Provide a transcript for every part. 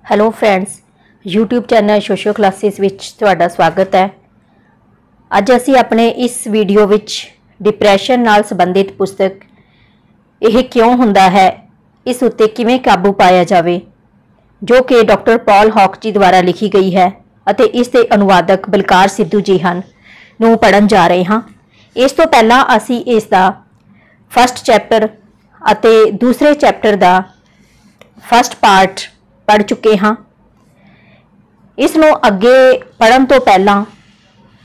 Hello friends, YouTube channel socio classes विच तुहाडा स्वागत है। अज असी अपने इस वीडियो विच डिप्रैशन नाल संबंधित पुस्तक यह क्यों हुंदा है, इस उत्ते किवें काबू पाया जावे, जो कि डॉक्टर पॉल हॉक जी द्वारा लिखी गई है अते इस दे अनुवादक बलकार सिद्धू जी हन नूं पढ़न जा रहे हाँ। इस तो पहला असी इस दा फस्ट चैप्टर अते दूसरे चैप्टर दा फस्ट पार्ट पढ़ चुके हाँ। इसनों अगे पढ़न तो पहला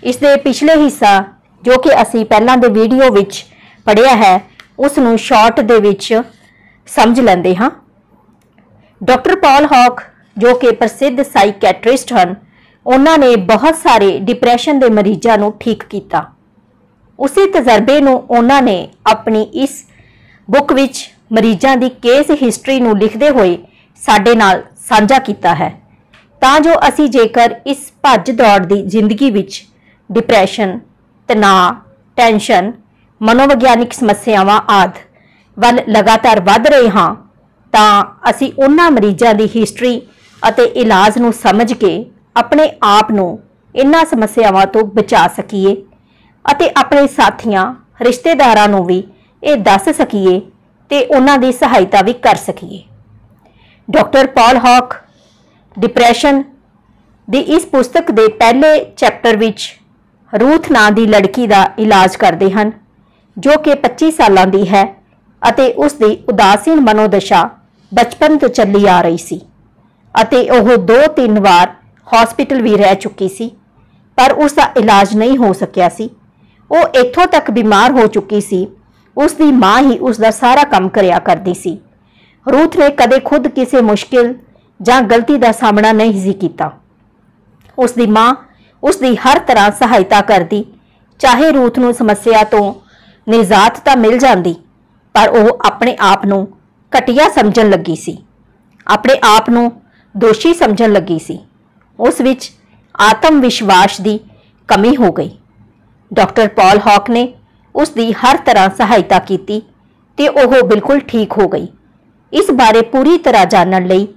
इस दे पिछले हिस्सा जो कि असी पहलां दे वीडियो विच पढ़िया है उसनों शॉर्ट दे विच समझ लेंदे हाँ। डॉक्टर पॉल हॉक जो कि प्रसिद्ध साइकैट्रिस्ट हैं, उन्होंने बहुत सारे डिप्रैशन के मरीजों को ठीक किया। उसी तजर्बे नूं उन्होंने अपनी इस बुक विच मरीजों की केस हिस्टरी नूं लिखते हुए साडे नाल साझा किया है, तां जो असी जेकर इस भज दौड़ की जिंदगी विच डिप्रैशन, तनाव, टेंशन, मनोविग्यानिक समस्यावां आदि वल लगातार वध रहे हाँ, तां असी उन्हां मरीजों की हिस्टरी अते इलाज नूं समझ के अपने आप नूं इन्हां समस्यावां तो बचा सकीए अते अपने साथियां रिश्तेदारां नूं भी ये दस सकीए ते उन्हां दी सहायता भी कर सकीए। डॉक्टर पॉल हॉक डिप्रैशन दी इस पुस्तक दे पहले चैप्टर विच रूथ नां दी लड़की दा इलाज करते हैं, जो कि 25 सालां दी है अते उसकी उदासीन मनोदशा बचपन तो चली आ रही सी अते ओह 2-3 बार हॉस्पिटल भी रह चुकी सी, पर उसका इलाज नहीं हो सकिया सी। वो इत्थों तक बीमार हो चुकी सी, उसकी माँ ही उसका सारा काम करया करती सी। रूथ ने कदे खुद किसी मुश्किल जां गलती का सामना नहीं सी कीता। उसकी माँ उसकी हर तरह सहायता करती, चाहे रूथ नूं समस्या तो निजात तां मिल जाती, पर वह अपने आप नूं घटिया समझण लगी सी, अपने आप नूं दोषी समझण लगी सी। उस विच आत्म विश्वास की कमी हो गई। डॉक्टर पॉल हॉक ने उसकी हर तरह सहायता की ते ओह बिल्कुल ठीक हो गई। इस बारे पूरी तरह जानने लई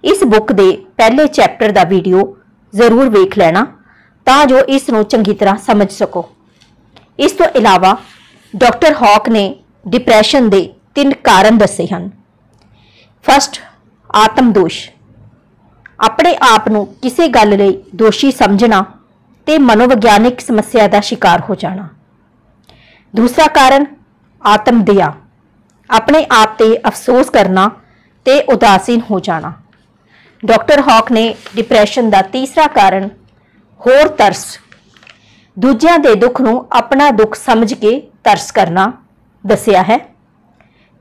इस बुक के पहले चैप्टर का वीडियो जरूर वेख लेना, तां जो इसनूं चंगी तरह समझ सको। इस तो इलावा डॉक्टर हॉक ने डिप्रैशन के 3 कारण दसे हैं। फस्ट, आत्म दोष, अपने आप नूं किसी गल लई दोषी समझना ते मनोविग्यानिक समस्या का शिकार हो जाना। दूसरा कारण, आत्म दया, अपने आप ते अफसोस करना ते उदासीन हो जाना। डॉक्टर हॉक ने डिप्रैशन का तीसरा कारण, होर तरस, दूजियां दे दुख नूं अपना दुख समझ के तरस करना दसिया है।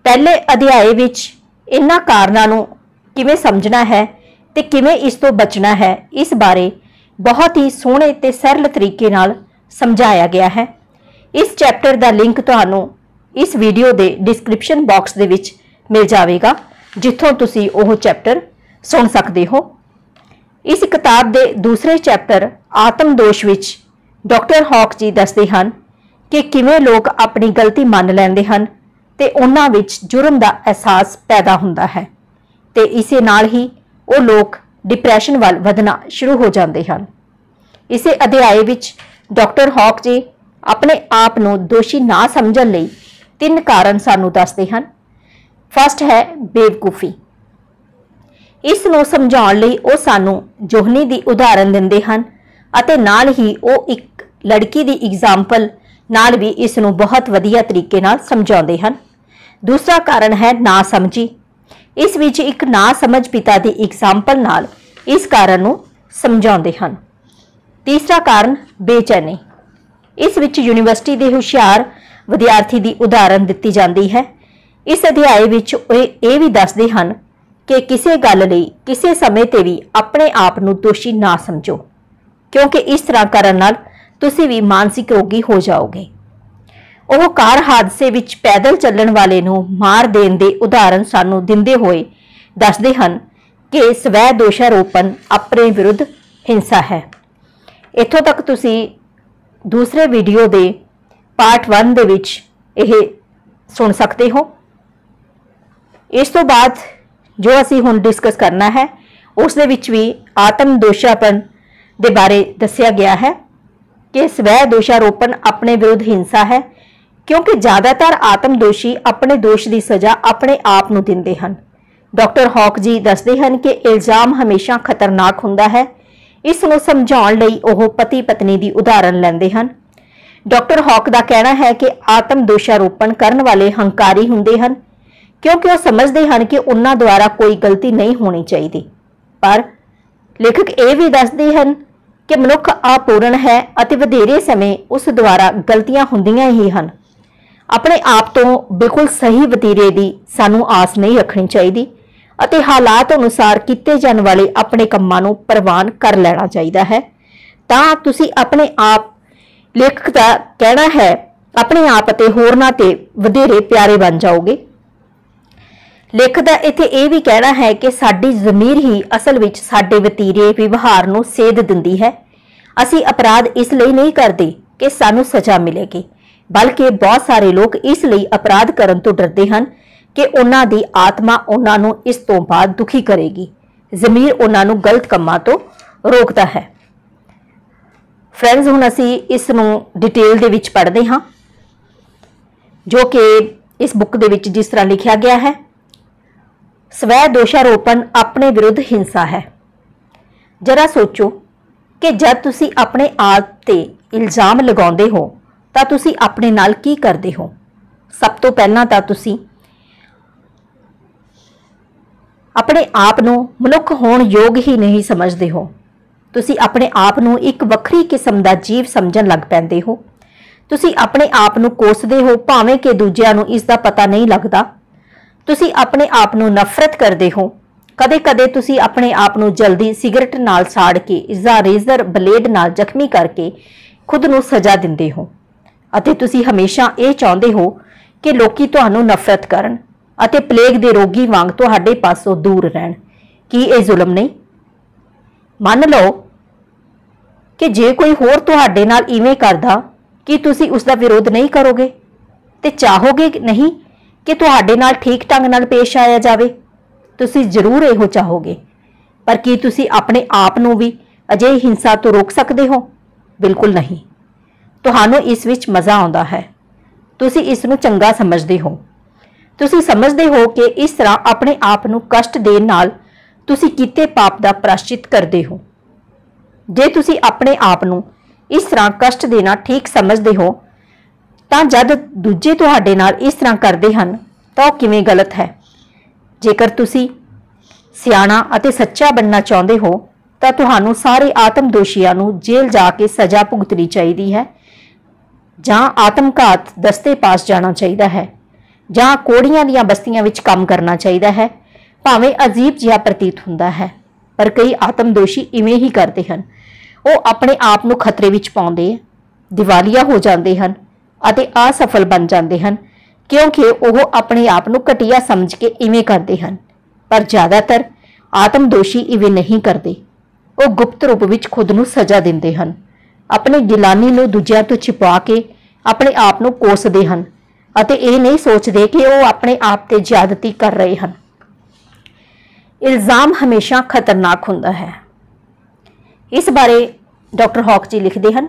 पहले अध्याय विच इन्हां कारणां नूं किवें समझना है ते किवें इस तो बचना है, इस बारे बहुत ही सोहणे ते सरल तरीके नाल समझाया गया है। इस चैप्टर का लिंक तुहानूं इस वीडियो के डिस्क्रिप्शन बॉक्स दे विच मिल जाएगा, जिथों तुसी ओह चैप्टर सुन सकते हो। इस किताब के दूसरे चैप्टर आत्म दोष विच डॉक्टर हॉक जी दसते हैं कि किवें लोग अपनी गलती मान लैंदे हैं ते उन्हां विच जुर्म का एहसास पैदा हुंदा है ते इसे नाल ही वो लोग डिप्रैशन वाल वधना शुरू हो जाते हैं। इसे अध्याय विच डॉक्टर हॉक जी अपने आप नूं दोषी ना समझण लई 3 कारण सानू दसते हैं। फस्ट है बेवकूफ़ी। इस नूं समझाउण लई वो सानू जोहनी की उदाहरण दिंदे हैं अते नाल ही वो एक लड़की की एग्जाम्पल नाल भी इस नूं बहुत वधिया तरीके नाल समझाउंदे हैं। दूसरा कारण है ना समझी। इस विच एक ना समझ पिता की एग्जाम्पल नाल इस कारण नूं समझाउंदे हैं। तीसरा कारण बेचैनी। इस विच यूनिवर्सिटी के हुशियार विद्यार्थी की उदाहरण दी जाती है। इस अध्याय विच ये भी दसदे हैं कि किसी गल लई किसी समय ते भी अपने आप नूं दोषी ना समझो, क्योंकि इस तरह करन नाल तुसीं भी मानसिक रोगी हो जाओगे। वह कार हादसे विच पैदल चलण वाले नूं मार देण दे उदाहरण सानू दिंदे होए दसदे हैं कि स्वै दोषारोपण अपने विरुद्ध हिंसा है। इत्थों तक तुसीं दूसरे वीडियो के पार्ट 1 दे विच यह सुन सकते हो। इस तो बाद जो असी हुण डिस्कस करना है उस दे विच भी आत्म दोषापन दे बारे दस्सिया गया है कि स्वै दोषारोपण अपने विरुद्ध हिंसा है, क्योंकि ज़्यादातर आत्मदोषी अपने दोष की सज़ा अपने आप नूं दिंदे हन। डॉक्टर हॉक जी दसदे हन कि इल्जाम हमेशा खतरनाक हुंदा है। इस नूं समझाउण लई ओह पति पत्नी की उदाहरण लैंदे हन। डॉक्टर हॉक का कहना है कि आत्म दोषारोपण करने वाले हंकारी हुंदे हन, क्योंकि वह समझते हैं कि उन्हां द्वारा कोई गलती नहीं होनी चाहिए। पर लेखक ये भी दसते हैं कि मनुख अपूर्ण है अते वधेरे समय उस द्वारा गलतियां हुंदियां ही हन। अपने आप तो बिल्कुल सही वतीरे की सानू आस नहीं रखनी चाहिए अते हालात अनुसार किए जाने वाले अपने कामां नूं प्रवान कर लेना चाहिए है। तां तुसीं अपने आप, लेखक का कहना है, अपने आप अते होरनां ते वधेरे प्यारे बन जाओगे। लेखक का इत्थे यह भी कहना है कि साडी ज़मीर ही असल विच साडे वतीरे विवहार नूं सेध दिंदी है। असीं अपराध इसलिए नहीं करते कि सानू सज़ा मिलेगी, बल्कि बहुत सारे लोग इसलिए अपराध करन तो डरते हैं कि उन्हां दी आत्मा उन्हां नूं इस तो बाद दुखी करेगी। ज़मीर उन्हां नूं गलत कामां तो रोकता है। फ्रेंड्स, हुण असीं इस नूं डिटेल दे विच पढ़दे हां, जो कि इस बुक दे विच जिस तरह लिखिया गया है, स्वै दोषारोपण अपने विरुद्ध हिंसा है। जरा सोचो कि जब तुसी अपने आप ते इल्जाम लगाउंदे हो तां तुसी अपने नाल की करदे हो। सब तो पहलां तां तुसी अपने आप नूं मनुख होण योग ही नहीं समझदे हो। तुसी अपने आप नूं एक वखरी किस्म दा जीव समझण लग पैंदे हो। तुसी अपने आप नूं कोसदे हो, भावें कि दूजिआं नूं इस दा पता नहीं लगदा। तुसी अपने आप नूं नफरत करदे हो। कदे कदे तुसी अपने आप नूं जल्दी सिगरट नाल साड़ के, इसदा रेजर ब्लेड नाल जख्मी करके खुद नूं सजा दिंदे हो अते तुसी हमेशा ये चाहुंदे हो कि लोकी तुहानूं नफरत करन अते प्लेग दे रोगी वांग तुहाडे पासों दूर रहन। की ये जुल्म नहीं? मन लो कि जे कोई होर तुहाडे नाल इवें करदा, कि तुसी उसका विरोध नहीं करोगे ते चाहोगे नहीं कि तुहाडे नाल ठीक ढंग नाल पेश आया जावे? तुसी जरूर इहो चाहोगे, पर की तुसी अपने आप नूं भी अजिही हिंसा तो रोक सकदे हो? बिल्कुल नहीं। तुहानूं इस विच मज़ा आउंदा है, तुसी इस नूं चंगा समझदे हो। तुसी समझदे हो कि इस तरह अपने आप नूं कष्ट देण नाल तुसी कीते पाप दा प्रायश्चित करदे हो। जे तुसी अपने आप नूं इस तरह कष्ट देना ठीक समझदे हो, तां जद दूजे तुहाडे नाल इस तरह करदे हन तां ओह किवें गलत है। जेकर तुसी सियाणा अते सच्चा बनना चाहुंदे हो तां तुहानूं सारे आत्म दोषियां नूं जेल जाके सज़ा भुगतनी चाहिदी है, जां आत्मघात दस्ते पास जाना चाहिदा है, जां कोड़ियां दीआं बस्तियां विच काम करना चाहिदा है। भावें अजीब जिहा प्रतीत हुंदा है, पर कई आत्म दोषी इवें ही करते हैं। वो अपने आप नूं खतरे विच पाउंदे, दिवालिया हो जाते हैं अते असफल बन जाते हैं, क्योंकि वो अपने आप नूं घटिया समझ के इवें करते हैं। पर ज़्यादातर आत्म दोषी इवें नहीं करते। वो गुप्त रूप विच खुद नूं सज़ा दिंदे हैं, अपनी गिलानी नूं दूजिआं तों छिपा के अपने आप नूं कोसदे हैं अते ये नहीं सोचते कि वो अपने आप ते ज्यादती कर रहे हैं। इल्ज़ाम हमेशा खतरनाक हुंदा है। इस बारे डॉक्टर हॉक जी लिखते हैं,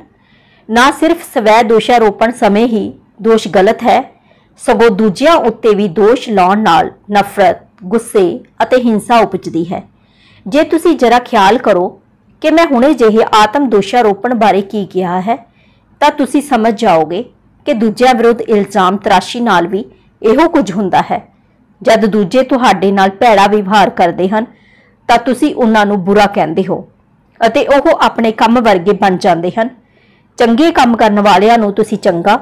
ना सिर्फ स्वै दोषारोपण समय ही दोष गलत है, सगों दूजिआं उत्ते भी दोष लाउण नाल नफरत, गुस्से अते हिंसा उपजदी है। जे तुसी जरा ख्याल करो कि मैं हुणे ਜਿਹੇ आत्म दोषारोपण बारे की किया है, तां तुसी समझ जाओगे कि दूजिआं विरुद्ध इल्ज़ाम तराशी नाल भी इहो कुछ हुंदा है। जद दूजे तुहाडे नाल भैड़ा विवहार करते हैं तां तुसी उन्हां नूं बुरा कहंदे हो अते ओह अपने काम वर्गे बन जाते हैं। चंगे काम करन वालिआं नूं तुसी चंगा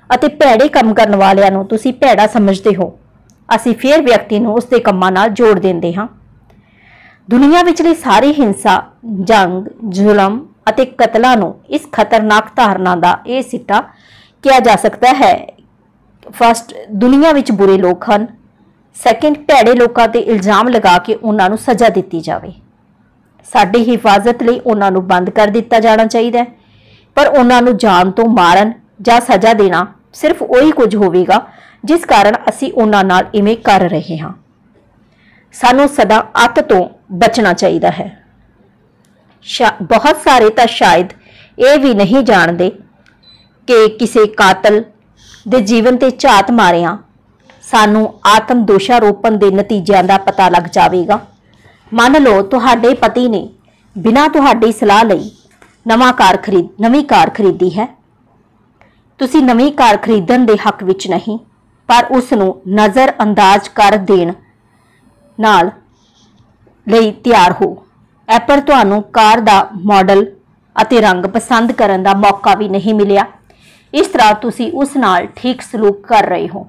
अते भैड़े काम करन वालिआं नूं तुसी भैड़ा समझदे हो। असीं फिर व्यक्ति नूं उसदे कंमां नाल जोड़ दिंदे हां। दुनिया विचली सारी हिंसा, जंग, जुलम अते कतलां नूं इस खतरनाक धारणा दा इह सिट्टा किया जा सकता है। फर्स्ट, दुनिया विच बुरे लोग हैं। सैकेंड, भैड़े लोगों ते इल्जाम लगा के उन्हां नूं सज़ा दित्ती जावे। साडी हिफाजत लई उन्हां नूं बंद कर दित्ता जाना चाहिए, पर उन्हां नूं जान तो मारन जां सज़ा देना सिर्फ उही कुछ होवेगा जिस कारण असीं उन्हां नाल इवें कर रहे हां। सानूं सदा अत तो बचना चाहिए है। बहुत सारे तो शायद ये भी नहीं जानते कि किसी कातल दे जीवन ते झात मारिया सानू आत्म दोषारोपण के नतीजों का पता लग जाएगा। मान लो तुहाडे पति ने बिना तुहाडी सलाह लई नवी कार खरीदी है। तुसी नवी कार खरीदण दे हक विच नहीं, पर उसनू नज़र अंदाज कर देण नाल लई तैयार हो। पर तुहानू कार दा मॉडल अते रंग पसंद करन दा मौका भी नहीं मिलिया। इस तरह तुसी उस नाल ठीक सलूक कर रहे हो।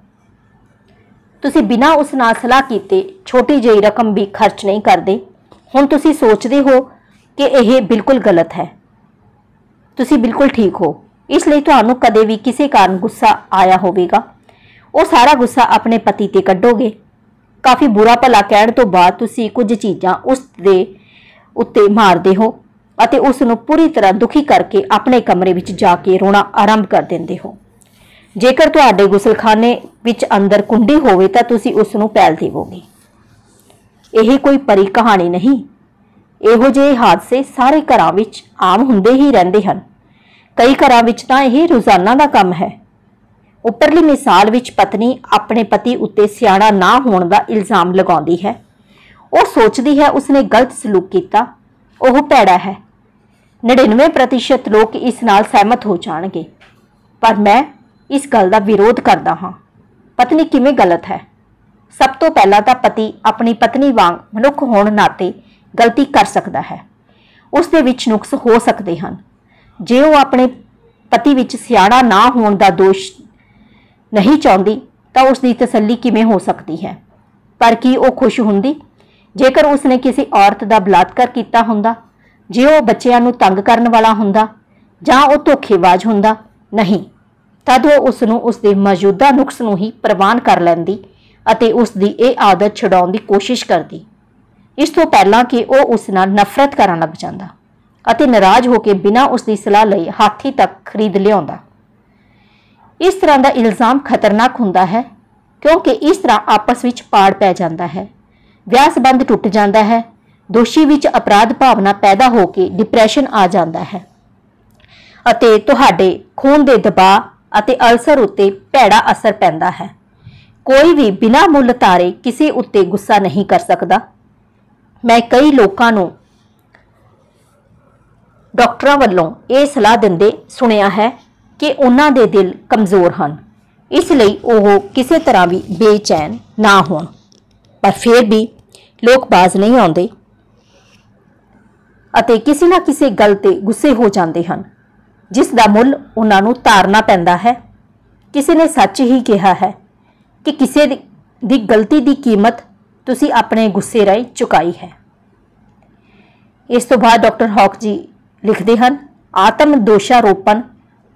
तुसी बिना उस नाल सलाह कीते छोटी जी रकम भी खर्च नहीं करते। हुण तुसी सोचते हो कि यह बिल्कुल गलत है। तुसी बिल्कुल ठीक हो, इसलिए तुहानू कदे भी किसी कारण गुस्सा आया होवेगा, वो सारा गुस्सा अपने पति ते कड्डोगे। काफ़ी बुरा भला कहण तो बाद तुसी कुछ चीज़ां उस दे उत्ते मारदे हो अते उसनू पूरी तरह दुखी करके अपने कमरे विच जाके रोना आरंभ कर देंदे हो। जेकर तुहाडे गुसलखाने विच अंदर कुंडी होवे तां तुसी उसनू पैल देवोगे। यह कोई परी कहानी नहीं। इहो जिहे हादसे सारे घरां विच आम हुंदे ही रहिंदे हन। कई घरां विच तां यह रोज़ाना दा काम है। उपरली मिसाल विच पत्नी अपने पति उत्ते सियाणा ना होण दा इल्जाम लगाउंदी है। वो सोचती है उसने गलत सलूक किया, वह भैड़ा है। 99% लोग इस नाल सहमत हो जाणगे, पर मैं इस गल का विरोध करदा हाँ। पत्नी किवें गलत है? सब तो पहला तो पति अपनी पत्नी वांग मनुख होण नाते गलती कर सकता है। उस दे विच नुक्स हो सकते हैं। जे वो अपने पति विच सियाणा ना होण दा दोष नहीं चाहती तो उसकी तसल्ली किवें हो सकती है? पर की वो खुश हुंदी जेकर उसने किसी औरत का बलात्कार किया हुंदा? जे वो बच्चों नूं तंग करन वाला हुंदा जां वो धोखेबाज हुंदा? नहीं, तद वो उसनूं उसके मौजूदा नुक्स नूं ही प्रवान कर लैंदी अते उसकी ये आदत छुड़ाउण दी कोशिश करती, इस तो पहला कि वो उस नाल नफरत करन लग जांदा अते नाराज होकर बिना उसकी सलाह लई हाथी तक खरीद लियाउंदा। इस तरह का इल्ज़ाम खतरनाक हुंदा है, क्योंकि इस तरह आपस विच पाड़ पै जांदा है, विआह संबंध टुट जाता है, दोषी विच अपराध भावना पैदा होकर डिप्रैशन आ जाता है अते तुहाडे खून के दबाव अते अल्सर उत्ते भैड़ा असर पैंदा है। कोई भी बिना मुल तारे किसी उत्ते गुस्सा नहीं कर सकता। मैं कई लोगों नूं डॉक्टरां वल्लों ये सलाह दिंदे सुनिया है कि उन्हां दे दिल कमज़ोर हैं, इसलिए वो किसी तरह भी बेचैन ना होण, पर फिर भी लोग बाज नहीं आते अते किसी ना किसी गल ते गुस्से हो जाते हैं, जिसका मुल उन्हां नूं तारना पैंदा है। किसी ने सच ही कहा है कि किसी दी गलती की कीमत तुसी अपने गुस्से राही चुकाई है। इस तो बाद डॉक्टर हॉक जी लिखते हैं, आत्म दोषारोपण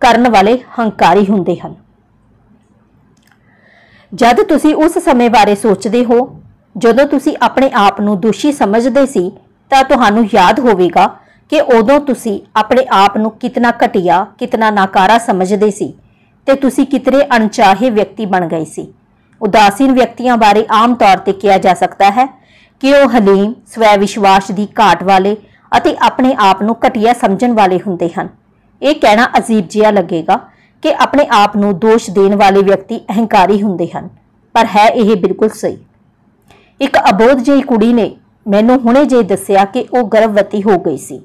करने वाले हंकारी हुंदे हैं। जद तुसी उस समय बारे सोचते हो जदों तुसी अपने आप नूं दोषी समझदे सी, तां तुहानूं याद होवेगा कि उदों तुसी अपने आप नूं कितना घटिया कितना नाकारा समझदे सी ते तुसी कितने अणचाहे व्यक्ति बन गए सी। उदासीन व्यक्तियों बारे आम तौर पर कहा जा सकता है कि वह हलीम, स्वै विश्वास की घाट वाले अते अपने आप नूं घटिया समझण वाले हुंदे हैं। यह कहना अजीब जिहा लगेगा कि अपने आप नूं दोष देण वाले व्यक्ति अहंकारी हुंदे हैं, पर है यह बिल्कुल सही। एक अबोध जी कुड़ी ने मैनूं हुणे जे दस्सिया कि वह गर्भवती हो गई सी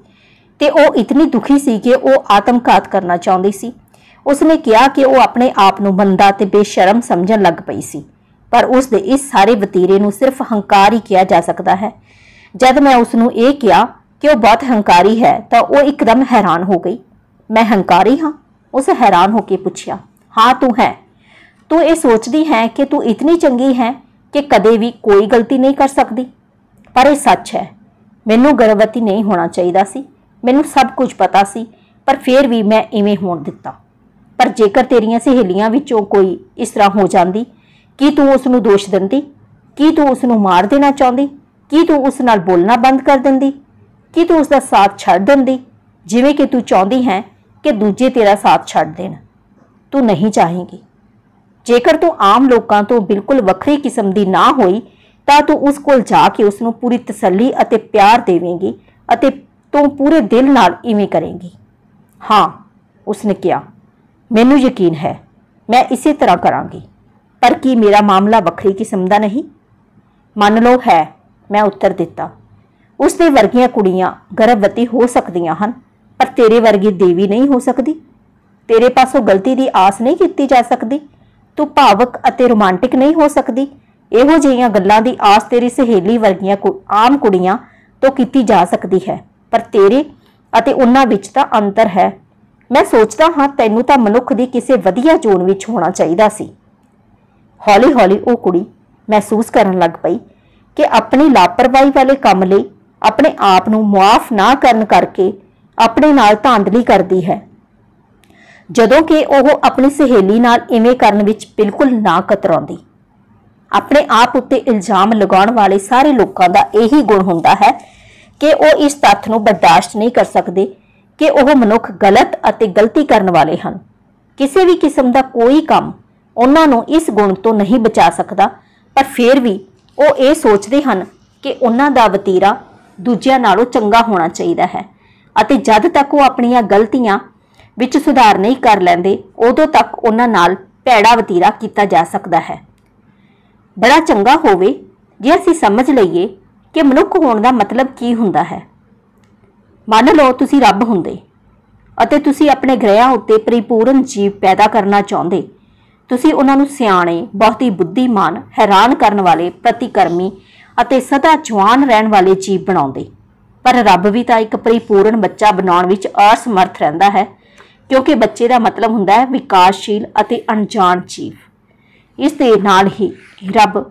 ते वह इतनी दुखी सी कि वह आत्मघात करना चाहती सी। उसने कहा कि वह अपने आप नूं मंदा ते बेशरम समझण लग पई सी, पर उसके इस सारे वतीरे नूं सिर्फ हंकार ही किया जा सकता है। जब मैं उसनूं ये कहा कि वह बहुत हंकारी है तो वह एकदम हैरान हो गई। मैं हंकारी हाँ? उसे हैरान होकर पूछा। हाँ तू है। तू ये सोचती है कि तू इतनी चंगी है कि कदे भी कोई गलती नहीं कर सकती, पर यह सच है। मैनू गर्भवती नहीं होना चाहिए सी, मैनू सब कुछ पता सी, पर फिर भी मैं इवें होण दिता। पर जेकर तेरियां सहेलियां विचों कोई इस तरह हो जाती, की तू उसनूं दोष दिंदी? की तू उसनूं मार देना चाहती? की तू उस नाल बोलना बंद कर दिंदी? की तू उसका साथ छड्ड दिंदी, जिवें कि तू चाहती है कि दूजे तेरा साथ छड्ड देण? तू नहीं चाहेगी। जेकर तू आम लोगों तो बिल्कुल वक्री किस्म की ना होई ਤਾਂ ਤੂੰ ਉਸ ਕੋਲ ਜਾ ਕੇ ਉਸ ਨੂੰ ਪੂਰੀ ਤਸੱਲੀ ਅਤੇ ਪਿਆਰ ਦੇਵੇਂਗੀ ਅਤੇ ਤੂੰ ਪੂਰੇ ਦਿਲ ਨਾਲ ਇਵੇਂ ਕਰੇਂਗੀ। ਹਾਂ, ਉਸਨੇ ਕਿਹਾ, ਮੈਨੂੰ ਯਕੀਨ ਹੈ ਮੈਂ ਇਸੇ ਤਰ੍ਹਾਂ ਕਰਾਂਗੀ। ਪਰ ਕੀ ਮੇਰਾ ਮਾਮਲਾ ਵੱਖਰੀ ਕਿਸਮ ਦਾ ਨਹੀਂ? ਮੰਨ ਲਓ ਹੈ, ਮੈਂ ਉੱਤਰ ਦਿੱਤਾ। ਉਸਦੇ ਵਰਗੀਆਂ ਕੁੜੀਆਂ ਗਰਭਵਤੀ ਹੋ ਸਕਦੀਆਂ ਹਨ, ਪਰ ਤੇਰੇ ਵਰਗੀ ਦੇਵੀ ਨਹੀਂ ਹੋ ਸਕਦੀ। ਤੇਰੇ ਪਾਸੋਂ ਗਲਤੀ ਦੀ ਆਸ ਨਹੀਂ ਕੀਤੀ ਜਾ ਸਕਦੀ। ਤੂੰ ਭਾਵਕ ਅਤੇ ਰੋਮਾਂਟਿਕ ਨਹੀਂ ਹੋ ਸਕਦੀ। ਇਹੋ ਜਿਹੀਆਂ ਗੱਲਾਂ ਦੀ ਆਸ ਤੇਰੀ ਸਹੇਲੀ ਵਰਗੀਆਂ ਆਮ ਕੁੜੀਆਂ ਤੋਂ ਕੀਤੀ ਜਾ ਸਕਦੀ ਹੈ, ਪਰ ਤੇਰੇ ਅਤੇ ਉਹਨਾਂ ਵਿੱਚ ਤਾਂ ਅੰਤਰ ਹੈ। ਮੈਂ ਸੋਚਦਾ ਹਾਂ ਤੈਨੂੰ ਤਾਂ ਮਨੁੱਖ ਦੀ ਕਿਸੇ ਵਧੀਆ ਜ਼ੋਨ ਵਿੱਚ ਹੋਣਾ ਚਾਹੀਦਾ ਸੀ। ਹੌਲੀ ਹੌਲੀ ਉਹ ਕੁੜੀ ਮਹਿਸੂਸ ਕਰਨ ਲੱਗ ਪਈ ਕਿ ਆਪਣੀ ਲਾਪਰਵਾਹੀ ਵਾਲੇ ਕੰਮ ਲਈ ਆਪਣੇ ਆਪ ਨੂੰ ਮੁਆਫ ਨਾ ਕਰਨ ਕਰਕੇ ਆਪਣੇ ਨਾਲ ਧਾਂਦਲੀ ਕਰਦੀ ਹੈ, ਜਦੋਂ ਕਿ ਉਹ ਆਪਣੀ ਸਹੇਲੀ ਨਾਲ ਇਵੇਂ ਕਰਨ ਵਿੱਚ ਬਿਲਕੁਲ ਨਾ ਕਤਰਾਉਂਦੀ। ਆਪਣੇ ਆਪ ਉੱਤੇ ਇਲਜ਼ਾਮ ਲਗਾਉਣ ਵਾਲੇ ਸਾਰੇ ਲੋਕਾਂ ਦਾ ਇਹੀ ਗੁਣ ਹੁੰਦਾ ਹੈ ਕਿ ਉਹ ਇਸ ਤੱਥ ਨੂੰ ਬਰਦਾਸ਼ਤ ਨਹੀਂ ਕਰ ਸਕਦੇ ਕਿ ਉਹ ਮਨੁੱਖ ਗਲਤ ਅਤੇ ਗਲਤੀ ਕਰਨ ਵਾਲੇ ਹਨ। ਕਿਸੇ ਵੀ ਕਿਸਮ ਦਾ ਕੋਈ ਕੰਮ ਉਹਨਾਂ ਨੂੰ ਇਸ ਗੁਣ ਤੋਂ ਨਹੀਂ ਬਚਾ ਸਕਦਾ, ਪਰ ਫਿਰ ਵੀ ਉਹ ਇਹ ਸੋਚਦੇ ਹਨ ਕਿ ਉਹਨਾਂ ਦਾ ਵਤੀਰਾ ਦੂਜਿਆਂ ਨਾਲੋਂ ਚੰਗਾ ਹੋਣਾ ਚਾਹੀਦਾ ਹੈ ਅਤੇ ਜਦ ਤੱਕ ਉਹ ਆਪਣੀਆਂ ਗਲਤੀਆਂ ਵਿੱਚ ਸੁਧਾਰ ਨਹੀਂ ਕਰ ਲੈਂਦੇ, ਉਦੋਂ ਤੱਕ ਉਹਨਾਂ ਨਾਲ ਭੈੜਾ ਵਤੀਰਾ ਕੀਤਾ ਜਾ ਸਕਦਾ ਹੈ। ਬੜਾ ਚੰਗਾ ਹੋਵੇ ਜੇ ਅਸੀਂ ਸਮਝ ਲਈਏ ਕਿ ਮਨੁੱਖ ਹੋਣ ਦਾ ਮਤਲਬ ਕੀ ਹੁੰਦਾ ਹੈ। ਮੰਨ ਲਓ ਤੁਸੀਂ ਰੱਬ ਹੁੰਦੇ ਅਤੇ ਤੁਸੀਂ ਆਪਣੇ ਗ੍ਰਹਿਆਂ ਉੱਤੇ ਪਰਿਪੂਰਨ ਜੀਵ ਪੈਦਾ ਕਰਨਾ ਚਾਹੁੰਦੇ। ਤੁਸੀਂ ਉਹਨਾਂ ਨੂੰ ਸਿਆਣੇ, ਬਹੁਤੀ ਬੁੱਧੀਮਾਨ, ਹੈਰਾਨ ਕਰਨ ਵਾਲੇ, ਪ੍ਰਤੀਕਰਮੀ ਅਤੇ ਸਦਾ ਜਵਾਨ ਰਹਿਣ ਵਾਲੇ ਜੀਵ ਬਣਾਉਂਦੇ। ਪਰ ਰੱਬ ਵੀ ਤਾਂ ਇੱਕ ਪਰਿਪੂਰਨ ਬੱਚਾ ਬਣਾਉਣ ਵਿੱਚ ਅਸਮਰਥ ਰਹਿੰਦਾ ਹੈ, ਕਿਉਂਕਿ ਬੱਚੇ ਦਾ ਮਤਲਬ ਹੁੰਦਾ ਹੈ ਵਿਕਾਸਸ਼ੀਲ ਅਤੇ ਅਣਜਾਣ ਜੀਵ। ਇਸ ਦੇ ਨਾਲ ਹੀ ਰੱਬ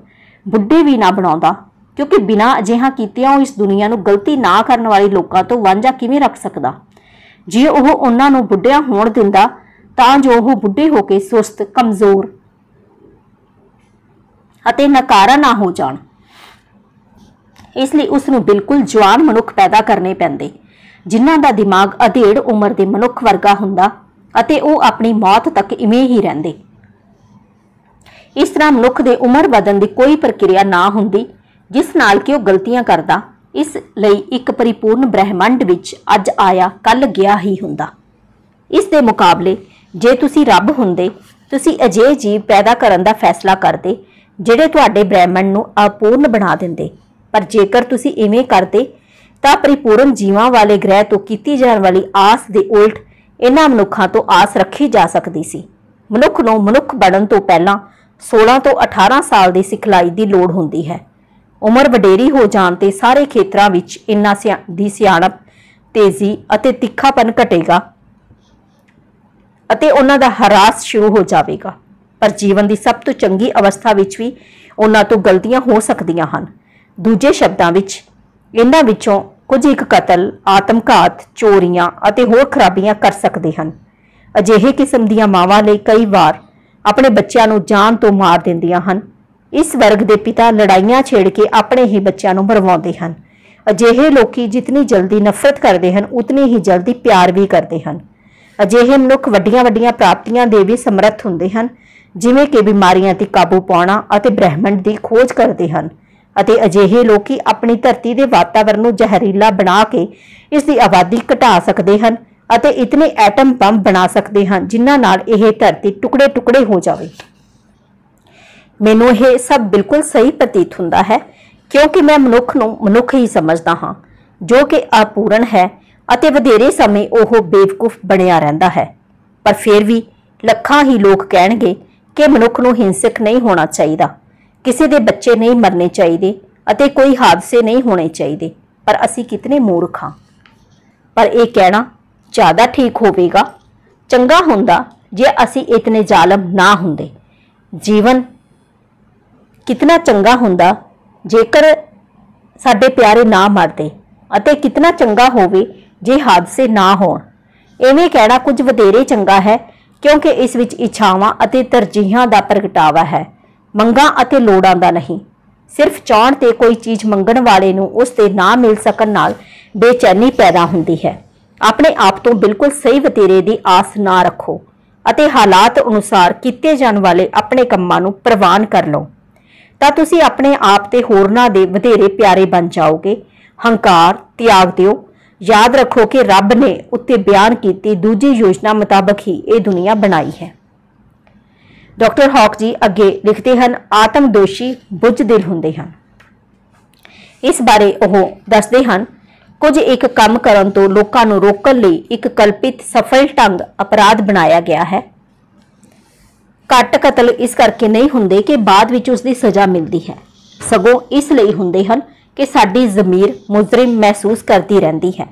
ਬੁੱਢੇ ਵੀ ਨਾ ਬਣਾਉਂਦਾ, ਕਿਉਂਕਿ ਬਿਨਾਂ ਅਜਿਹਾ ਕੀਤਿਆਂ ਉਹ ਇਸ ਦੁਨੀਆ ਨੂੰ ਗਲਤੀ ਨਾ ਕਰਨ ਵਾਲੇ ਲੋਕਾਂ ਤੋਂ ਵਾਂਝਾ ਕਿਵੇਂ ਰੱਖ ਸਕਦਾ। ਜੇ ਉਹ ਉਹਨਾਂ ਨੂੰ ਬੁੱਢਿਆਂ ਹੋਣ ਦਿੰਦਾ ਤਾਂ ਜੋ ਉਹ ਬੁੱਢੇ ਹੋ ਕੇ ਸੁਸਤ, ਕਮਜ਼ੋਰ ਅਤੇ ਨਕਾਰਾ ਨਾ ਹੋ ਜਾਣ। ਇਸ ਲਈ ਉਸ ਨੂੰ ਬਿਲਕੁਲ ਜਵਾਨ ਮਨੁੱਖ ਪੈਦਾ ਕਰਨੇ ਪੈਂਦੇ, ਜਿਨ੍ਹਾਂ ਦਾ ਦਿਮਾਗ ਅਧੇੜ ਉਮਰ ਦੇ ਮਨੁੱਖ ਵਰਗਾ ਹੁੰਦਾ ਅਤੇ ਉਹ ਆਪਣੀ ਮੌਤ ਤੱਕ ਇਵੇਂ ਹੀ ਰਹਿੰਦੇ। ਇਸ ਤਰ੍ਹਾਂ ਮਨੁੱਖ ਦੇ ਉਮਰ ਵਧਣ ਦੀ ਕੋਈ ਪ੍ਰਕਿਰਿਆ ਨਾ ਹੁੰਦੀ ਜਿਸ ਨਾਲ ਕਿ ਉਹ ਗਲਤੀਆਂ ਕਰਦਾ। ਇਸ ਲਈ ਇੱਕ ਪਰਿਪੂਰਨ ਬ੍ਰਹਿਮੰਡ ਵਿੱਚ ਅੱਜ ਆਇਆ ਕੱਲ ਗਿਆ ਹੀ ਹੁੰਦਾ। ਇਸ ਦੇ ਮੁਕਾਬਲੇ ਜੇ ਤੁਸੀਂ ਰੱਬ ਹੁੰਦੇ, ਤੁਸੀਂ ਅਜਿਹੇ ਜੀਵ ਪੈਦਾ ਕਰਨ ਦਾ ਫੈਸਲਾ ਕਰਦੇ ਜਿਹੜੇ ਤੁਹਾਡੇ ਬ੍ਰਹਿਮੰਡ ਨੂੰ ਅਪੂਰਨ ਬਣਾ ਦਿੰਦੇ। ਪਰ ਜੇਕਰ ਤੁਸੀਂ ਇਵੇਂ ਕਰਦੇ ਤਾਂ ਪਰਿਪੂਰਨ ਜੀਵਾਂ ਵਾਲੇ ਗ੍ਰਹਿ ਤੋਂ ਕੀਤੀ ਜਾਣ ਵਾਲੀ ਆਸ ਦੇ ਉਲਟ ਇਹਨਾਂ ਮਨੁੱਖਾਂ ਤੋਂ ਆਸ ਰੱਖੀ ਜਾ ਸਕਦੀ ਸੀ। ਮਨੁੱਖ ਨੂੰ ਮਨੁੱਖ ਬਣਨ ਤੋਂ ਪਹਿਲਾਂ 16 ਤੋਂ 18 ਸਾਲ ਦੀ ਸਿਖਲਾਈ ਦੀ ਲੋੜ ਹੁੰਦੀ ਹੈ। ਉਮਰ ਵਡੇਰੀ ਹੋ ਜਾਣ ਤੇ ਸਾਰੇ ਖੇਤਰਾਂ ਵਿੱਚ ਇਹਨਾਂ ਦੀ ਸਿਆਣਪ, ਤੇਜ਼ੀ ਅਤੇ ਤਿੱਖਾਪਨ ਘਟੇਗਾ ਅਤੇ ਉਹਨਾਂ ਦਾ ਹਰਾਸ ਸ਼ੁਰੂ ਹੋ ਜਾਵੇਗਾ। ਪਰ ਜੀਵਨ ਦੀ ਸਭ ਤੋਂ ਚੰਗੀ ਅਵਸਥਾ ਵਿੱਚ ਵੀ ਉਹਨਾਂ ਤੋਂ ਗਲਤੀਆਂ ਹੋ ਸਕਦੀਆਂ ਹਨ। ਦੂਜੇ ਸ਼ਬਦਾਂ ਵਿੱਚ ਇਹਨਾਂ ਵਿੱਚੋਂ ਕੁਝ ਇੱਕ ਕਤਲ, ਆਤਮਘਾਤ, ਚੋਰੀਆਂ ਅਤੇ ਹੋਰ ਖਰਾਬੀਆਂ ਕਰ ਸਕਦੇ ਹਨ। ਅਜਿਹੇ ਕਿਸਮ ਦੀਆਂ ਮਾਵਾਂ ਲਈ ਕਈ ਵਾਰ ਆਪਣੇ ਬੱਚਿਆਂ ਨੂੰ ਜਾਨ ਤੋਂ ਮਾਰ ਦਿੰਦੀਆਂ ਹਨ। ਇਸ ਵਰਗ ਦੇ ਪਿਤਾ ਲੜਾਈਆਂ ਛੇੜ ਕੇ ਆਪਣੇ ਹੀ ਬੱਚਿਆਂ ਨੂੰ ਮਰਵਾਉਂਦੇ ਹਨ। ਅਜਿਹੇ ਲੋਕੀ ਜਿਤਨੀ ਜਲਦੀ ਨਫ਼ਰਤ ਕਰਦੇ ਹਨ, ਉਤਨੀ ਹੀ ਜਲਦੀ ਪਿਆਰ ਵੀ ਕਰਦੇ ਹਨ। ਅਜਿਹੇ ਮਨੁੱਖ ਵੱਡੀਆਂ-ਵੱਡੀਆਂ ਪ੍ਰਾਪਤੀਆਂ ਦੇ ਵੀ ਸਮਰੱਥ ਹੁੰਦੇ ਹਨ, ਜਿਵੇਂ ਕਿ ਬਿਮਾਰੀਆਂ ਤੇ ਕਾਬੂ ਪਾਉਣਾ ਅਤੇ ਬ੍ਰਹਿਮੰਡ ਦੀ ਖੋਜ ਕਰਦੇ ਹਨ। ਅਤੇ ਅਜਿਹੇ ਲੋਕੀ ਆਪਣੀ ਧਰਤੀ ਦੇ ਵਾਤਾਵਰਣ ਨੂੰ ਜ਼ਹਿਰੀਲਾ ਬਣਾ ਕੇ ਇਸ ਦੀ ਆਬਾਦੀ ਘਟਾ ਸਕਦੇ ਹਨ ਅਤੇ ਇਤਨੇ ਐਟਮ ਬੰਬ ਬਣਾ ਸਕਦੇ ਹਨ ਜਿਨ੍ਹਾਂ ਨਾਲ ਇਹ ਧਰਤੀ ਟੁਕੜੇ-ਟੁਕੜੇ ਹੋ ਜਾਵੇ। ਮੈਨੂੰ ਇਹ ਸਭ ਬਿਲਕੁਲ ਸਹੀ ਪ੍ਰਤੀਤ ਹੁੰਦਾ ਹੈ, ਕਿਉਂਕਿ ਮੈਂ ਮਨੁੱਖ ਨੂੰ ਮਨੁੱਖ ਹੀ ਸਮਝਦਾ ਹਾਂ, ਜੋ ਕਿ ਅਪੂਰਨ ਹੈ ਅਤੇ ਵਧੇਰੇ ਸਮੇਂ ਉਹ ਬੇਵਕੂਫ ਬਣਿਆ ਰਹਿੰਦਾ ਹੈ। ਪਰ ਫਿਰ ਵੀ ਲੱਖਾਂ ਹੀ ਲੋਕ ਕਹਿਣਗੇ ਕਿ ਮਨੁੱਖ ਨੂੰ ਹਿੰਸਕ ਨਹੀਂ ਹੋਣਾ ਚਾਹੀਦਾ, ਕਿਸੇ ਦੇ ਬੱਚੇ ਨਹੀਂ ਮਰਨੇ ਚਾਹੀਦੇ ਅਤੇ ਕੋਈ ਹਾਦਸੇ ਨਹੀਂ ਹੋਣੇ ਚਾਹੀਦੇ। ਪਰ ਅਸੀਂ ਕਿਤਨੇ ਮੂਰਖ ਹਾਂ। ਪਰ ਇਹ ਕਹਿਣਾ ਜ਼ਿਆਦਾ ਠੀਕ ਹੋਵੇਗਾ। ਚੰਗਾ ਹੁੰਦਾ ਜੇ ਅਸੀਂ ਇਤਨੇ ਜ਼ਾਲਮ ਨਾ ਹੁੰਦੇ। ਜੀਵਨ ਕਿਤਨਾ ਚੰਗਾ ਹੁੰਦਾ ਜੇਕਰ ਸਾਡੇ ਪਿਆਰੇ ਨਾ ਮਰਦੇ, ਅਤੇ ਕਿਤਨਾ ਚੰਗਾ ਹੋਵੇ ਜੇ ਹਾਦਸੇ ਨਾ ਹੋਣ। ਇਵੇਂ ਕਹਿਣਾ ਕੁਝ ਵਧੇਰੇ ਚੰਗਾ ਹੈ, ਕਿਉਂਕਿ ਇਸ ਵਿੱਚ ਇੱਛਾਵਾਂ ਅਤੇ ਤਰਜੀਹਾਂ ਦਾ ਪ੍ਰਗਟਾਵਾ ਹੈ, ਮੰਗਾਂ ਅਤੇ ਲੋੜਾਂ ਦਾ ਨਹੀਂ। ਸਿਰਫ ਚਾਹਣ ਤੇ ਕੋਈ ਚੀਜ਼ ਮੰਗਣ ਵਾਲੇ ਨੂੰ ਉਸ ਦੇ ਨਾ ਮਿਲ ਸਕਣ ਨਾਲ ਬੇਚੈਨੀ ਪੈਦਾ ਹੁੰਦੀ ਹੈ। ਆਪਣੇ ਆਪ ਤੋਂ ਬਿਲਕੁਲ ਸਹੀ ਵਤੀਰੇ ਦੀ ਆਸ ਨਾ ਰੱਖੋ ਅਤੇ ਹਾਲਾਤ ਅਨੁਸਾਰ ਕੀਤੇ ਜਾਣ ਵਾਲੇ ਆਪਣੇ ਕੰਮਾਂ ਨੂੰ ਪ੍ਰਵਾਨ ਕਰ ਲਓ, ਤਾਂ ਤੁਸੀਂ ਆਪਣੇ ਆਪ ਤੇ ਹੋਰਨਾਂ ਦੇ ਵਧੇਰੇ ਪਿਆਰੇ ਬਣ ਜਾਓਗੇ। ਹੰਕਾਰ ਤਿਆਗ ਦਿਓ। याद रखो कि रब ने उत्ते बयान की दूजी योजना मुताबक ही ये दुनिया बनाई है। डॉक्टर हॉक जी अगे लिखते हैं, आत्मदोषी बुझदिल हुंदे हन। इस बारे वो दसदे हन, कुछ एक काम करन तो लोकां नूं रोकण लई एक कल्पित सफल ढंग अपराध बनाया गया है। घट कतल इस करके नहीं हुंदे कि बाद विच उसदी सज़ा मिलती है, सगों इसलिए हुंदे हन कि साडी ज़मीर मुजरिम महसूस करती रहती है।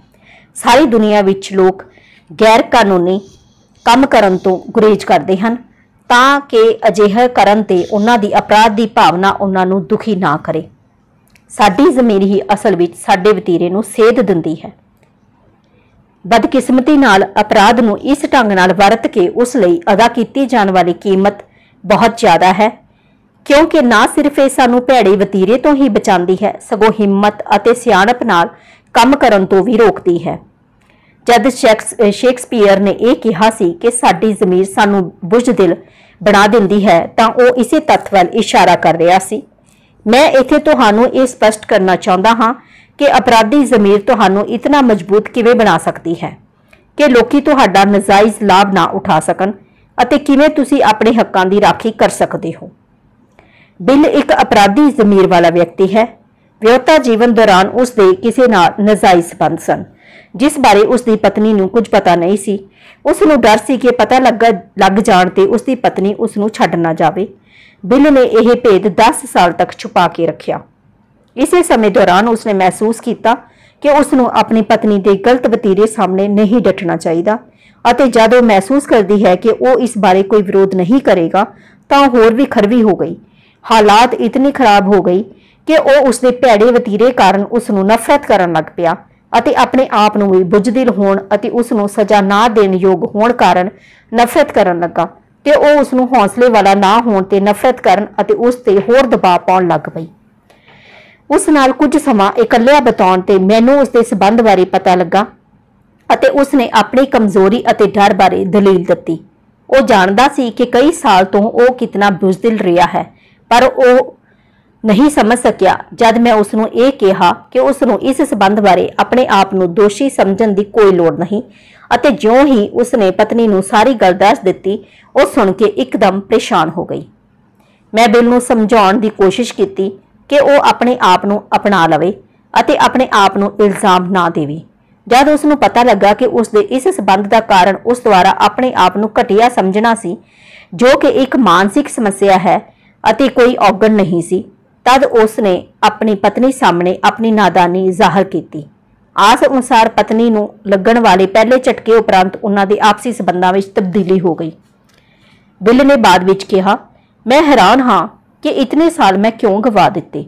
सारी दुनिया विच लोग गैर कानूनी काम करन तो गुरेज करते हैं ताकि अजिहा करन ते उन्हां दी अपराध की भावना उन्हां नूं दुखी ना करे। साडी ज़मीर ही असल विच साडे वतीरे नूं सेध दिंदी है। बदकिस्मती नाल अपराध नूं इस ढंग नाल वरत के उस लई अदा की जाण वाली कीमत बहुत ज़्यादा है, क्योंकि ना सिर्फ ये सानू भैड़े वतीरे तो ही बचाती है, सगों हिम्मत अते सियाणप नाल काम करन तो भी रोकती है। जद शेक्सपीयर ने यह कहा सी कि साडी ज़मीर सानू बुझदिल बना दिंदी है, तां ओह इसे तत्थ वल इशारा कर रहा सी। मैं इत्थे तुहानू ये स्पष्ट करना चाहता हाँ कि अपराधी ज़मीर तुहानू इतना मजबूत किवें बना सकती है कि लोकी तुहाडा नजायज़ लाभ ना उठा सकन अते किवें तुसीं अपने हक्कां दी राखी कर सकते हो। बिल एक अपराधी ज़मीर वाला व्यक्ति है। विआहता जीवन दौरान उसके किसी नाल नजायज़ संबंध सन, जिस बारे उसकी पत्नी नूं कुछ पता नहीं सी। उसनूं डर सी कि पता लग जाण ते उसकी पत्नी उसनूं छड्ड ना जावे। बिल ने यह भेद 10 साल तक छुपा के रखिया। इसे समय दौरान उसने महसूस किया कि उसनूं अपनी पत्नी के गलत वतीरे सामने नहीं डटना चाहिए, अते जद वह महसूस करती है कि वह इस बारे कोई विरोध नहीं करेगा तो होर भी खरवी हो गई। हालात इतनी खराब हो गई कि वह उसके भैड़े वतीरे कारण उसनूं नफरत करन लग पिया अते अपने आप नूं भी बुझदिल होण अते उसनूं सज़ा ना देण योग होण कारण नफरत करन लगा ते वह उसनूं हौसले वाला ना होण ते नफरत करन अते उस ते होर दबाव पाउण लग पई। उस नाल कुछ समा इकल्लिया बिताउण ते मैनूं उसके संबंध बारे पता लगा अते उसने अपनी कमजोरी अते डर बारे दलील दित्ती। वह जानदा सी कि कई साल तो वह कितना बुझदिल रहा है, पर वह नहीं समझ सकिया जद मैं उसनूं यह कहा कि उसनूं इस संबंध बारे अपने आप नूं दोषी समझण दी कोई लोड़ नहीं। अते ज्यों ही उसने पत्नी नूं सारी गल दस दित्ती, वह सुन के एकदम परेशान हो गई। मैं बिल नूं समझाउण दी कोशिश की कि वह अपने आप नूं अपना लवे अते अपने आप नूं इल्जाम ना देवे। जद उसनूं पता लगा कि उसके इस संबंध का कारण उस द्वारा अपने आप नूं घटिया समझना सी, जो कि एक मानसिक समस्या है अते कोई औगण नहीं सी, तद उसने अपनी पत्नी सामने अपनी नादानी जाहिर की। आस अनुसार पत्नी नूं लगण वाले पहले झटके उपरंत उन्हां दे आपसी संबंधां विच तब्दीली हो गई। बिल ने बाद विच कहा, मैं हैरान हाँ कि इतने साल मैं क्यों गवा दिते।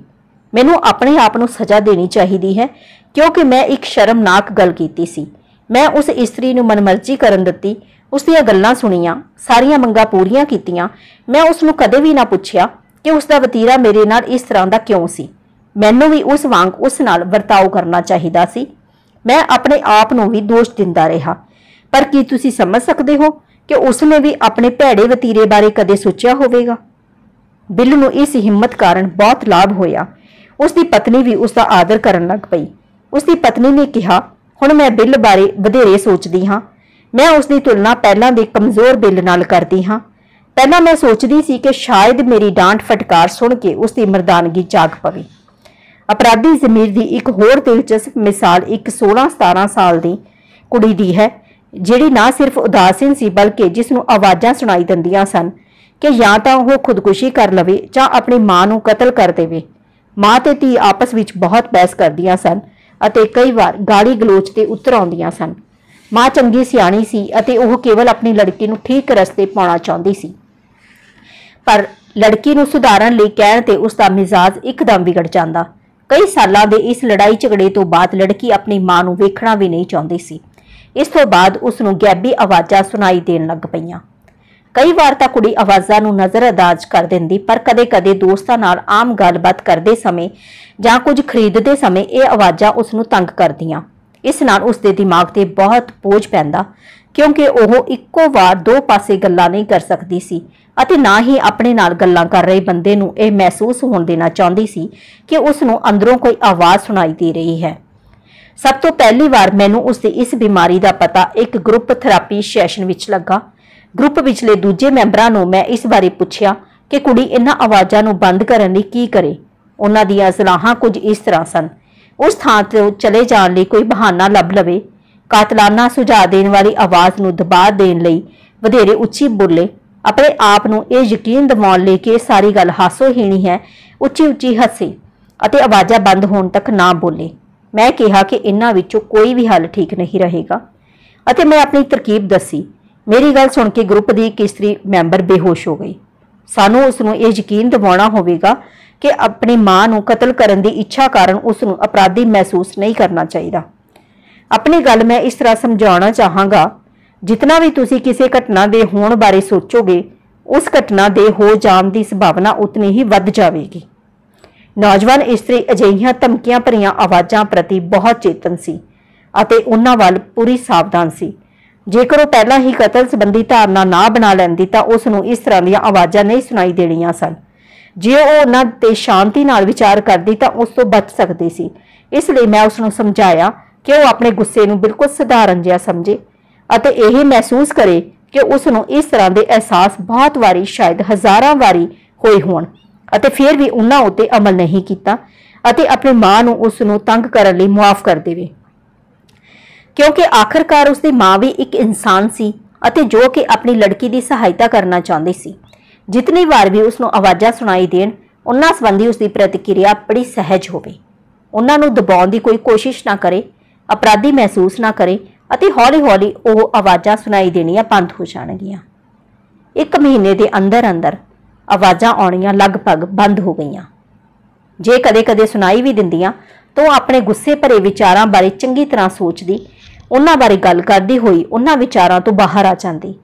मैनूं अपने आप नूं सज़ा देनी चाहिदी है, क्योंकि मैं एक शर्मनाक गल कीती सी। मैं उस इस्त्री नूं मनमर्जी करन दित्ती, उसदियां गल्लां सुणीआं, सारियां मंगां पूरीआं कीतीआं। मैं उसनूं कदे भी ना पुछिया कि उसका वतीरा मेरे नाल इस तरह का क्यों सी। मैनूं भी उस वांग उस नाल वर्ताव करना चाहिदा सी। मैं अपने आप नूं भी दोष दिंदा रहा, पर की तुसीं समझ सकते हो कि उसने भी अपने भैड़े वतीरे बारे कदे सोचिया होवेगा। बिल नूं इस हिम्मत कारण बहुत लाभ होया। उसकी पत्नी भी उसका आदर करन लग पई। उसकी पत्नी ने कहा, हुण मैं बिल बारे वधेरे सोचदी हाँ। मैं उसकी तुलना पहलां दे कमजोर बिल नाल करदी हाँ। पहला मैं सोचती सी कि शायद मेरी डांट फटकार सुन के उसकी मर्दानगी जाग पवे। अपराधी ज़मीर की एक होर दिलचस्प मिसाल एक 16-17 साल की कुड़ी दी है, जिहड़ी ना सिर्फ उदासीन सी बल्कि जिसनूं आवाज़ां सुनाई दिंदियां सन कि या तो वह खुदकुशी कर लवे जां अपनी मां नूं कतल कर देवे। मां ते धी आपस विच बहुत बहस करदियां सन अते कई बार गाली गलोच ते उतर आउंदियां सन। मां चंगी सियाणी सी अते वह केवल अपनी लड़की नूं ठीक रस्ते पाउणा चाहुंदी सी, पर लड़की नूं सुधारण लई कहण ते उसका मिजाज एकदम बिगड़ जांदा। कई सालां दे इस लड़ाई झगड़े तो बाद लड़की अपनी मां नूं वेखਣਾ भी नहीं चाहुंदी सी। इस तो बाद उसनूं गैबी आवाज़ां सुनाई देण लग पईआं। कई बार तां कुड़ी आवाज़ां नूं नज़रअंदाज कर दिंदी, पर कदे-कदे दोस्तां नाल आम गलबात करदे समय जां कुਝ खरीददे समय ये आवाज़ां उसनूं तंग करदियां। इस नाल उसके दिमाग ते बहुत बोझ पैंदा क्योंकि वह इक्को वार दो पासे गल्लां नहीं कर सकती सी ਅਤੇ ना ही अपने नाल गल्लां कर रहे बंदे नूं यह महसूस होण देना चाहुंदी सी कि उसनूं अंदरों कोई आवाज़ सुनाई दे रही है। सब तो पहली बार मैनूं उसदी इस बीमारी का पता एक ग्रुप थेरापी सैशन विच लगा। ग्रुप विचले दूजे मैंबरां नूं मैं इस बारे पुछया कि कुड़ी इन्हां आवाज़ां नूं बंद करन लई की करे। उन्हां दीयां सलाहां कुछ इस तरह सन, उस थां ते चले जाण लई कोई बहाना लभ लवे, कातलाना सुझाव देण वाली आवाज़ नूं दबा देण लई वधेरे उच्ची बोले, अपने आप नूं यह यकीन दिवाउण लई कि सारी गल हासोहीणी है, उच्ची उच्ची हसे अते आवाज़ां बंद होण तक ना बोले। मैं कहा कि इन्हां विचों कोई भी हल ठीक नहीं रहेगा अते मैं अपनी तरकीब दसी। मेरी गल सुन के ग्रुप की एक स्त्री मैंबर बेहोश हो गई। सानू उसनूं यह यकीन दिवाउणा होवेगा कि अपनी मां नूं कतल करन दी इच्छा कारण उसनूं अपराधी महसूस नहीं करना चाहिए। अपनी गल मैं इस तरह समझाउणा चाहांगा, जितना भी तुसी किसी घटना के होण बारे सोचोगे उस घटना के हो जाण की संभावना उतनी ही वध जाएगी। नौजवान स्त्री अजिहियां धमकियां भरियां आवाज़ां प्रति बहुत चेतन सी अते उन्हां वल पूरी सावधान सी। जेकर वो पहला ही कतल संबंधी धारणा ना बना लैंदी तां उसनूं इस तरह दीयां आवाज़ां नहीं सुनाई देणीआं सन। जे वो उन्हां ते शांति नाल विचार करदी तां उस तों बच सकदी सी। इसलिए मैं उसनूं समझाया कि वो अपने गुस्से नूं बिल्कुल सधारण जिहा समझे अते यह महसूस करे कि उसनूं इस तरह के एहसास बहुत वारी, शायद हज़ारां वारी होए होण अते फिर भी उन्हां उत्ते अमल नहीं कीता अते अपनी मां नूं उसनूं तंग करन लई मुआफ कर देवे, क्योंकि आखिरकार उसकी मां भी एक इंसान सी अते जो कि अपनी लड़की की सहायता करना चाहती सी। जितनी बार भी उसनूं आवाज़ां सुनाई देण उन्हां संबंधी उसकी प्रतिक्रिया बड़ी सहज होवे, उन्हां नूं दबाउण दी कोई कोशिश ना करे, अपराधी महसूस ना करे अते हौली हौली वो आवाज़ां सुनाई देनियां बंद हो जाणगियां। एक महीने के अंदर अंदर आवाज़ां आउणियां लगभग बंद हो गईयां। जे कदे कदे सुनाई भी दिंदियां तो अपने गुस्से भरे विचारां बारे चंगी तरह सोचदी, उन्हां बारे गल करदी होई उन्हां विचारां तो बाहर आ जांदी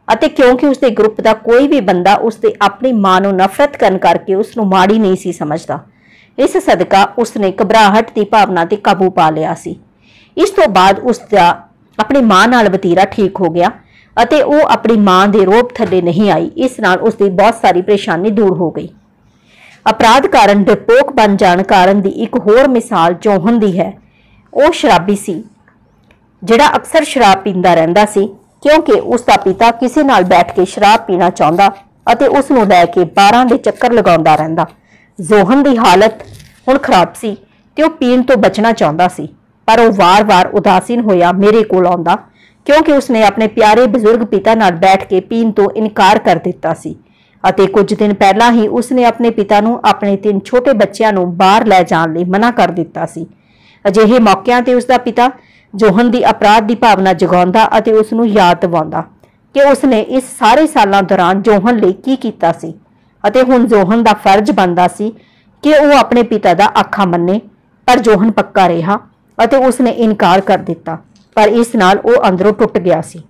अते क्योंकि उसके ग्रुप का कोई भी बंदा उससे अपनी मां नूं नफरत करन करके उसनूं माड़ी नहीं सी समझदा। इस सदका उसने घबराहट की भावना ते काबू पा लिया सी। इस तो बाद उसका अपनी मां नाल वतीरा ठीक हो गया अते वो अपनी मां दे रोब थल्ले नहीं आई। इस नाल उसकी बहुत सारी परेशानी दूर हो गई। अपराध कारण डरपोक बन जाण कारण दी एक होर मिसाल जोहन दी है। वो शराबी सी जिहड़ा अक्सर शराब पींदा रहिंदा सी, क्योंकि उसका पिता किसी नाल बैठ के शराब पीना चाहुंदा अते उसनूं लैके बारां दे चक्कर लगाउंदा रहिंदा। जोहन की हालत हुण खराब सी ते वो पीण तो बचना चाहुंदा सी, पर वो वार वार उदासीन होया मेरे कोल आउंदा, क्योंकि उसने अपने प्यारे बजुर्ग पिता नाल बैठ के पीण तो इनकार कर दिता सी अते कुछ दिन पहला ही उसने अपने पिता नूं अपने 3 छोटे बच्चों नूं बाहर लै जाण लई मना कर दिता सी। अजिहे मौकिਆਂ ते उसका पिता जोहन की अपराध की भावना जगाउंदा अते उसनूं याद दिवाउंदा कि उसने इस सारे सालों दौरान जोहन लई की कीता सी अते हुण जोहन का फर्ज बनदा सी कि वो अपने पिता का आखा मन्ने। पर जोहन पक्का रहा अते उसने इनकार कर दिता, पर इस नाल वो अंदरों टुट गया सी।